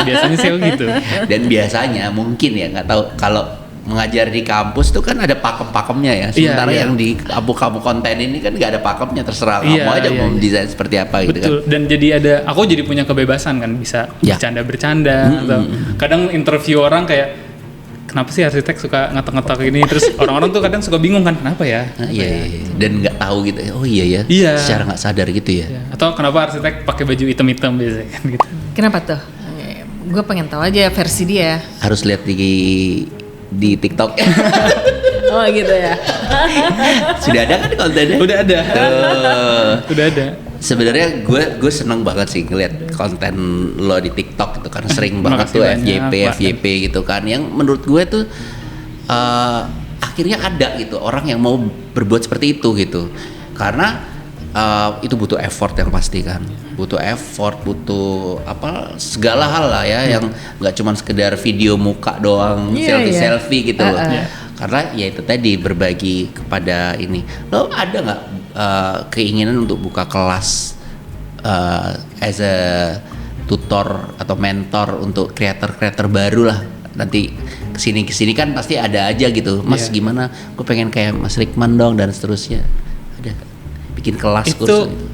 [SPEAKER 2] Biasanya sih gitu.
[SPEAKER 3] Dan biasanya mungkin ya nggak tahu, kalau mengajar di kampus tuh kan ada pakem-pakemnya ya. Sementara
[SPEAKER 2] iya.
[SPEAKER 3] yang di kamu konten ini kan nggak ada pakemnya, terserah
[SPEAKER 2] Iya,
[SPEAKER 3] kamu aja
[SPEAKER 2] iya,
[SPEAKER 3] mau
[SPEAKER 2] iya.
[SPEAKER 3] desain seperti apa gitu kan.
[SPEAKER 2] Betul. Dan jadi aku jadi punya kebebasan kan, bisa
[SPEAKER 3] Ya.
[SPEAKER 2] bercanda-bercanda atau kadang interview orang kayak kenapa sih arsitek suka ngetok-ngetok ini, terus orang-orang tuh kadang suka bingung kan kenapa ya?
[SPEAKER 3] Nah, iya. Dan nggak tahu gitu. Oh iya ya.
[SPEAKER 2] Iya.
[SPEAKER 3] Secara nggak sadar gitu ya.
[SPEAKER 2] Ya. Atau kenapa arsitek pakai baju hitam-hitam biasanya kan gitu.
[SPEAKER 1] Kenapa tuh? Gue pengen tahu aja versi dia.
[SPEAKER 3] Harus lihat di TikTok.
[SPEAKER 1] Oh gitu ya.
[SPEAKER 3] Sudah ada kan kontennya?
[SPEAKER 2] Udah ada.
[SPEAKER 3] Tuh.
[SPEAKER 2] Udah ada.
[SPEAKER 3] Sebenarnya gue seneng banget sih ngeliat konten lo di TikTok itu, karena sering banget tuh
[SPEAKER 2] Makasih banyak,
[SPEAKER 3] FYP gitu kan, yang menurut gue tuh akhirnya ada gitu orang yang mau berbuat seperti itu gitu, karena itu butuh effort yang pasti kan, butuh effort, butuh apa segala hal lah ya, yang nggak cuma sekedar video muka doang,
[SPEAKER 1] Iya,
[SPEAKER 3] selfie gitu loh.
[SPEAKER 2] Iya.
[SPEAKER 3] Karena ya itu tadi, berbagi kepada ini. Lo ada nggak keinginan untuk buka kelas as a tutor atau mentor untuk kreator baru lah? Nanti kesini kan pasti ada aja gitu. Mas
[SPEAKER 2] Iya.
[SPEAKER 3] gimana? Gue pengen kayak Mas Rikman dong dan seterusnya. Ada bikin kelas
[SPEAKER 2] Itu
[SPEAKER 3] kursus gitu.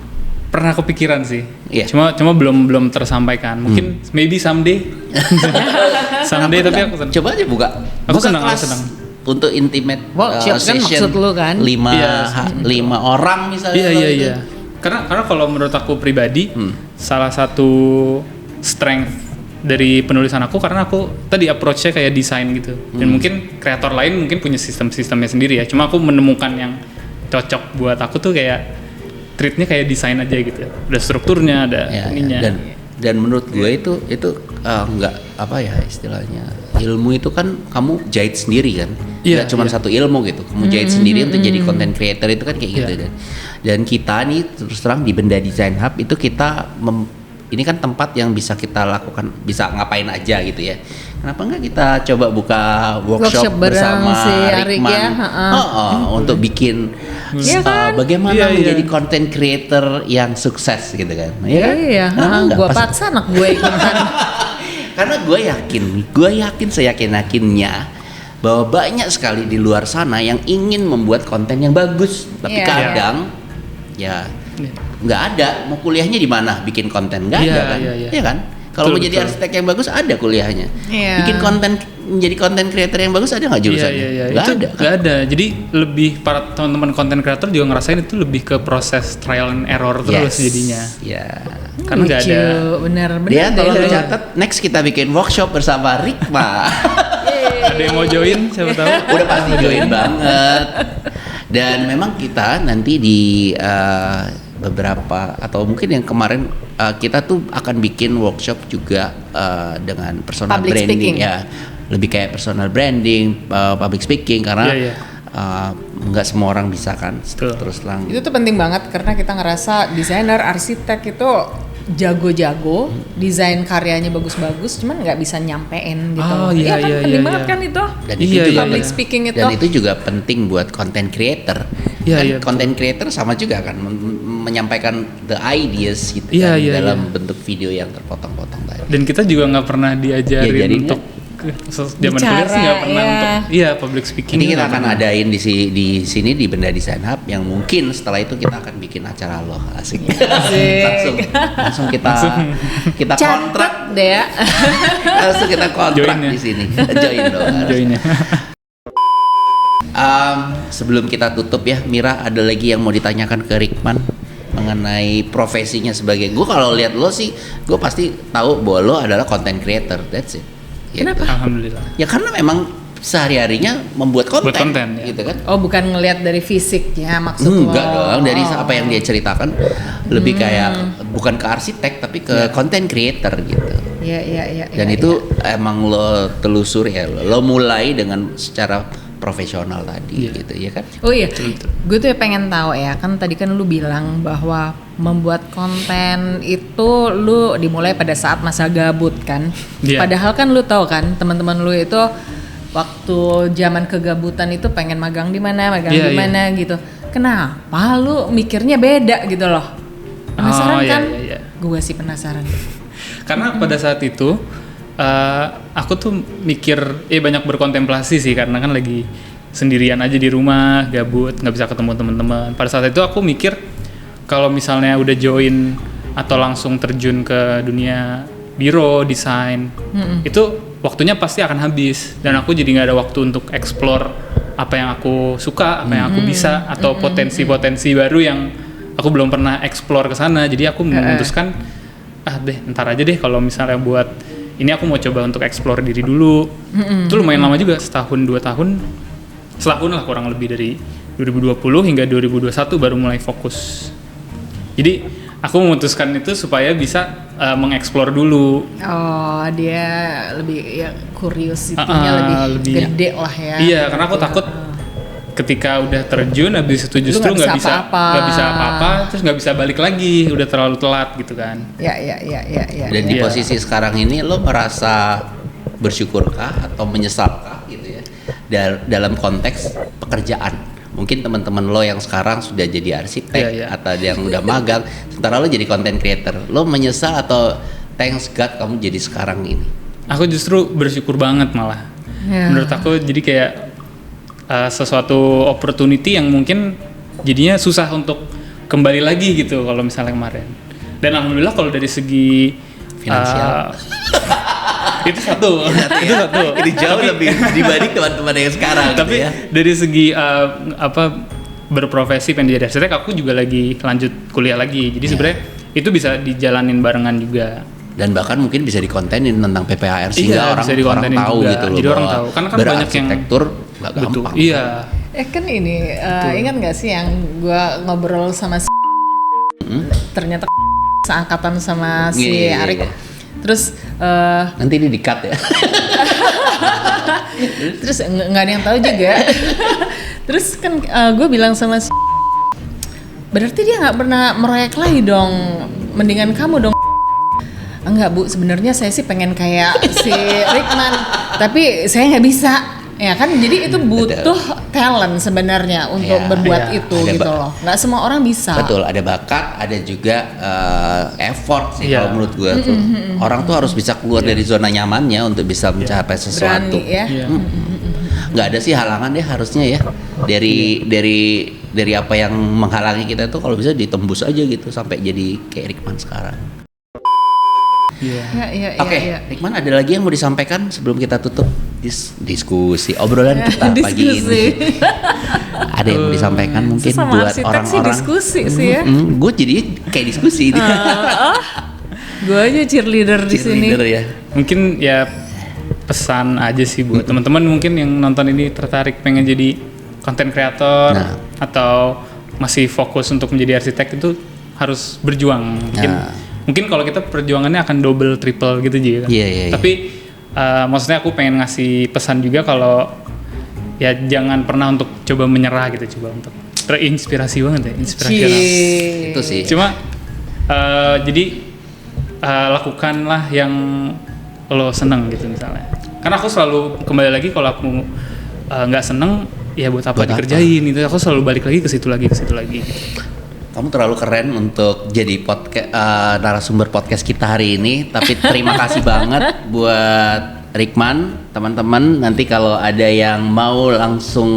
[SPEAKER 2] pernah kepikiran sih.
[SPEAKER 3] Iya.
[SPEAKER 2] Cuma belum tersampaikan. Mungkin maybe someday. Someday, tapi aku
[SPEAKER 3] Coba aja buka.
[SPEAKER 2] Aku
[SPEAKER 3] Buka
[SPEAKER 2] senang,
[SPEAKER 3] kelas
[SPEAKER 2] aku senang.
[SPEAKER 3] untuk intimate
[SPEAKER 1] Workshop kan
[SPEAKER 3] session
[SPEAKER 1] maksud lu kan?
[SPEAKER 3] 5
[SPEAKER 2] Iya.
[SPEAKER 3] orang misalnya.
[SPEAKER 2] Iya
[SPEAKER 3] kalau
[SPEAKER 2] iya
[SPEAKER 3] itu.
[SPEAKER 2] iya. Karena kalau menurut aku pribadi, salah satu strength dari penulisan aku, karena aku tadi approach-nya kayak desain gitu. Dan mungkin kreator lain mungkin punya sistemnya sendiri ya. Cuma aku menemukan yang cocok buat aku tuh kayak treatnya kayak desain aja gitu. Ada strukturnya, ada
[SPEAKER 3] Ya,
[SPEAKER 2] ininya.
[SPEAKER 3] dan menurut gue itu nggak apa ya istilahnya, ilmu itu kan kamu jahit sendiri kan,
[SPEAKER 2] Iya,
[SPEAKER 3] nggak cuma
[SPEAKER 2] iya.
[SPEAKER 3] satu ilmu gitu, kamu jahit sendiri untuk jadi content creator itu kan kayak gitu.
[SPEAKER 2] Iya.
[SPEAKER 3] Dan kita nih terus terang di Benda Design Hub itu kita ini kan tempat yang bisa kita lakukan, bisa ngapain aja gitu ya. Kenapa nggak kita coba buka workshop
[SPEAKER 1] bareng
[SPEAKER 3] bersama
[SPEAKER 1] si Arik
[SPEAKER 3] Rikman
[SPEAKER 1] ya,
[SPEAKER 3] untuk bikin
[SPEAKER 1] Iya kan?
[SPEAKER 3] bagaimana
[SPEAKER 2] Iya, iya.
[SPEAKER 3] menjadi content creator yang sukses gitu kan. Iya kan?
[SPEAKER 1] Iya,
[SPEAKER 3] Kenapa nggak?
[SPEAKER 1] gue
[SPEAKER 3] Pas-
[SPEAKER 1] paksa anak gue ikutan.
[SPEAKER 3] Karena gue yakin seyakin-yakinnya bahwa banyak sekali di luar sana yang ingin membuat konten yang bagus, tapi
[SPEAKER 1] Iya.
[SPEAKER 3] kadang ya nggak ada. Mau kuliahnya di mana bikin konten? Nggak
[SPEAKER 2] Iya,
[SPEAKER 3] ada kan?
[SPEAKER 2] iya, iya.
[SPEAKER 3] Iya kan? Kalau mau
[SPEAKER 2] Betul,
[SPEAKER 3] jadi
[SPEAKER 2] betul.
[SPEAKER 3] arsitek yang bagus ada kuliahnya.
[SPEAKER 1] Iya.
[SPEAKER 3] Bikin konten, menjadi konten creator yang bagus ada nggak jurusannya?
[SPEAKER 2] Iya, iya, iya.
[SPEAKER 3] Nggak
[SPEAKER 2] Itu
[SPEAKER 3] ada. Kan?
[SPEAKER 2] nggak ada. Jadi lebih para teman-teman konten kreator juga ngerasain itu lebih ke proses trial and error terus jadinya.
[SPEAKER 3] Ya.
[SPEAKER 2] Karena nggak
[SPEAKER 1] Lucu,
[SPEAKER 2] ada.
[SPEAKER 1] bener
[SPEAKER 3] Dia
[SPEAKER 1] deh.
[SPEAKER 3] tolong catat, next kita bikin workshop bersama Rikma.
[SPEAKER 2] Ada yang mau join, siapa tahu.
[SPEAKER 3] Udah pasti join banget. Dan memang kita nanti di beberapa atau mungkin yang kemarin kita tuh akan bikin workshop juga dengan personal
[SPEAKER 1] Public
[SPEAKER 3] branding
[SPEAKER 1] speaking.
[SPEAKER 3] ya, lebih kayak personal branding, public speaking, karena
[SPEAKER 2] Iya, iya.
[SPEAKER 3] nggak semua orang bisa kan,
[SPEAKER 2] Betul.
[SPEAKER 3] terus terang.
[SPEAKER 1] Itu tuh penting banget karena kita ngerasa desainer, arsitek itu jago-jago, desain karyanya bagus-bagus, cuman nggak bisa nyampein gitu.
[SPEAKER 2] Oh, iya,
[SPEAKER 1] kan
[SPEAKER 2] iya,
[SPEAKER 1] penting
[SPEAKER 2] iya,
[SPEAKER 1] banget
[SPEAKER 2] iya.
[SPEAKER 1] kan itu.
[SPEAKER 3] Dan
[SPEAKER 2] Iya,
[SPEAKER 3] itu juga
[SPEAKER 2] iya,
[SPEAKER 1] Public
[SPEAKER 2] iya.
[SPEAKER 1] speaking itu.
[SPEAKER 3] dan itu juga penting buat content creator.
[SPEAKER 2] Iya,
[SPEAKER 3] Kan
[SPEAKER 2] iya,
[SPEAKER 3] content creator sama juga kan menyampaikan the ideas gitu
[SPEAKER 2] Iya,
[SPEAKER 3] kan
[SPEAKER 2] iya,
[SPEAKER 3] dalam bentuk video yang terpotong-potong tadi.
[SPEAKER 2] Dan kita juga nggak pernah diajarin
[SPEAKER 3] Ya, jadi
[SPEAKER 2] untuk zaman kuliah sih nggak pernah untuk public speaking.
[SPEAKER 3] Ini kita
[SPEAKER 2] nggak
[SPEAKER 3] akan
[SPEAKER 2] pernah.
[SPEAKER 3] adain di sini di Benda Design Hub yang mungkin setelah itu kita akan bikin acara loh, asik. langsung kita kontrak
[SPEAKER 1] Catat deh ya.
[SPEAKER 3] langsung kita kontrak
[SPEAKER 2] Join ya.
[SPEAKER 3] di sini. Join dong. harus.
[SPEAKER 2] Joinnya.
[SPEAKER 3] Sebelum kita tutup ya, Mira, ada lagi yang mau ditanyakan ke Rikman mengenai profesinya sebagai, gue kalau lihat lo sih, gue pasti tahu bahwa lo adalah content creator, that's it. Gitu.
[SPEAKER 1] Kenapa?
[SPEAKER 2] Alhamdulillah.
[SPEAKER 3] Ya karena memang sehari-harinya membuat konten,
[SPEAKER 2] Buat konten, ya.
[SPEAKER 3] gitu kan?
[SPEAKER 1] Oh, bukan ngelihat dari fisiknya maksud lo?
[SPEAKER 3] Enggak dong, dari apa yang dia ceritakan lebih kayak bukan ke arsitek tapi ke content creator gitu.
[SPEAKER 1] Iya.
[SPEAKER 3] Dan itu emang lo telusur ya, lo mulai dengan secara profesional tadi
[SPEAKER 2] Iya.
[SPEAKER 3] gitu ya kan?
[SPEAKER 1] Oh iya, gue tuh pengen tahu ya, kan tadi kan lu bilang bahwa membuat konten itu lu dimulai pada saat masa gabut kan.
[SPEAKER 2] Iya.
[SPEAKER 1] Padahal kan lu tahu kan teman-teman lu itu waktu zaman kegabutan itu pengen magang di mana,
[SPEAKER 2] Iya,
[SPEAKER 1] di mana gitu. Kenapa lu mikirnya beda gitu loh? Penasaran
[SPEAKER 2] Oh, iya,
[SPEAKER 1] kan?
[SPEAKER 2] iya.
[SPEAKER 1] Gue sih penasaran.
[SPEAKER 2] Karena pada saat itu aku tuh mikir banyak berkontemplasi sih, karena kan lagi sendirian aja di rumah, gabut, nggak bisa ketemu teman-teman. Pada saat itu aku mikir kalau misalnya udah join atau langsung terjun ke dunia biro desain, itu waktunya pasti akan habis dan aku jadi nggak ada waktu untuk explore apa yang aku suka, apa yang aku bisa, atau potensi-potensi baru yang aku belum pernah explore ke sana. Jadi aku memutuskan ntar aja deh, kalau misalnya buat ini aku mau coba untuk explore diri dulu. Itu lumayan lama juga, setahun 2 tahun lah kurang lebih, dari 2020 hingga 2021 baru mulai fokus. Jadi aku memutuskan itu supaya bisa mengeksplor dulu.
[SPEAKER 1] Oh, dia lebih ya curiosity-nya lebih gede lah ya.
[SPEAKER 2] Iya, karena aku takut ketika udah terjun habis itu justru nggak bisa apa-apa, terus nggak bisa balik lagi, udah terlalu telat gitu kan.
[SPEAKER 1] Ya.
[SPEAKER 3] Dan di
[SPEAKER 2] Iya.
[SPEAKER 3] posisi sekarang ini lo merasa bersyukurkah atau menyesalkah gitu ya dalam konteks pekerjaan? Mungkin teman-teman lo yang sekarang sudah jadi arsitek atau yang udah magang, sementara lo jadi content creator, lo menyesal atau thanks God kamu jadi sekarang ini?
[SPEAKER 2] Aku justru bersyukur banget malah. Menurut aku jadi kayak sesuatu opportunity yang mungkin jadinya susah untuk kembali lagi gitu kalau misalnya kemarin. Dan alhamdulillah kalau dari segi
[SPEAKER 3] finansial
[SPEAKER 2] itu satu.
[SPEAKER 3] Ini jauh lebih dibanding teman-teman yang sekarang.
[SPEAKER 2] Tapi
[SPEAKER 3] gitu ya.
[SPEAKER 2] dari segi berprofesi pengen jadi arsitek, aku juga lagi lanjut kuliah lagi. Jadi sebenarnya itu bisa dijalanin barengan juga.
[SPEAKER 3] Dan bahkan mungkin bisa dikontenin tentang PPAR sehingga
[SPEAKER 2] bisa
[SPEAKER 3] orang
[SPEAKER 2] dikontenin
[SPEAKER 3] tahu
[SPEAKER 2] juga.
[SPEAKER 3] gitu loh.
[SPEAKER 2] Jadi orang
[SPEAKER 3] bahwa
[SPEAKER 2] tahu. Karena kan banyak yang
[SPEAKER 3] berarsitektur nggak
[SPEAKER 2] betul.
[SPEAKER 3] gampang.
[SPEAKER 2] Iya.
[SPEAKER 1] Kan ini ingat nggak sih yang gua ngobrol sama si ternyata seangkatan sama si
[SPEAKER 3] Iya.
[SPEAKER 1] Arik. Terus
[SPEAKER 3] Nanti ini di-cut ya.
[SPEAKER 1] terus nggak ada yang tahu juga. Terus kan gue bilang sama si berarti dia nggak pernah meroyek lagi dong, mendingan kamu dong. Enggak Bu, sebenarnya saya sih pengen kayak si Rikman, tapi saya nggak bisa. Ya kan, jadi itu butuh talent sebenarnya untuk
[SPEAKER 3] Ya,
[SPEAKER 1] berbuat
[SPEAKER 2] ya.
[SPEAKER 1] itu
[SPEAKER 3] Ada
[SPEAKER 1] gitu loh. Nggak semua orang bisa.
[SPEAKER 3] Betul, ada bakat, ada juga effort sih
[SPEAKER 2] Iya.
[SPEAKER 3] kalau menurut gue tuh. Orang tuh harus bisa keluar dari zona nyamannya untuk bisa mencapai sesuatu.
[SPEAKER 1] Berani ya.
[SPEAKER 2] Iya.
[SPEAKER 3] Nggak ada sih halangan deh harusnya ya. Dari apa yang menghalangi kita tuh kalau bisa ditembus aja gitu sampai jadi kayak Rikman sekarang.
[SPEAKER 2] Iya.
[SPEAKER 1] Iya.
[SPEAKER 3] Oke, Rikman, ada lagi yang mau disampaikan sebelum kita tutup diskusi obrolan kita pagi ini? Ada yang mau disampaikan mungkin
[SPEAKER 1] Sama
[SPEAKER 3] buat
[SPEAKER 1] arsitek
[SPEAKER 3] orang-orang?
[SPEAKER 1] sih diskusi sih ya.
[SPEAKER 3] Gue jadi kayak diskusi ini.
[SPEAKER 1] Gue aja cheerleader di sini.
[SPEAKER 3] Cheerleader ya.
[SPEAKER 2] Mungkin ya pesan aja sih buat teman-teman mungkin yang nonton ini tertarik pengen jadi content creator
[SPEAKER 3] Nah.
[SPEAKER 2] atau masih fokus untuk menjadi arsitek, itu harus berjuang. Mungkin kalau kita perjuangannya akan double triple gitu aja kan.
[SPEAKER 3] Iya.
[SPEAKER 2] Tapi maksudnya aku pengen ngasih pesan juga kalau ya jangan pernah untuk coba menyerah gitu, coba untuk terinspirasi banget ya, inspirasional.
[SPEAKER 3] Itu sih.
[SPEAKER 2] Cuma jadi lakukanlah yang lo seneng gitu misalnya. Karena aku selalu kembali lagi, kalau aku nggak seneng ya buat apa
[SPEAKER 3] Buat apa?
[SPEAKER 2] dikerjain itu, aku selalu balik lagi ke situ lagi gitu.
[SPEAKER 3] Kamu terlalu keren untuk jadi narasumber podcast kita hari ini. Tapi terima kasih banget buat Rikman, teman-teman. Nanti kalau ada yang mau langsung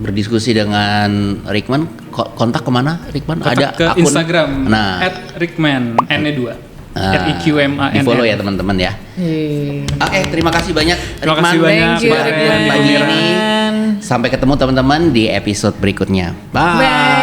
[SPEAKER 3] berdiskusi dengan Rikman, kontak kemana Rikman?
[SPEAKER 2] Kontak
[SPEAKER 3] Ada
[SPEAKER 2] ke
[SPEAKER 3] akun
[SPEAKER 2] Instagram
[SPEAKER 3] Nah,
[SPEAKER 2] @rickman N-nya 2 @rickman.
[SPEAKER 3] di follow ya teman-teman ya. Oke, terima kasih banyak
[SPEAKER 2] Terima
[SPEAKER 3] Rikman.
[SPEAKER 2] kasih banyak.
[SPEAKER 1] Thank you,
[SPEAKER 3] Bareng
[SPEAKER 1] Rikman.
[SPEAKER 3] pagi ini. Sampai ketemu teman-teman di episode berikutnya. Bye.
[SPEAKER 1] Bye.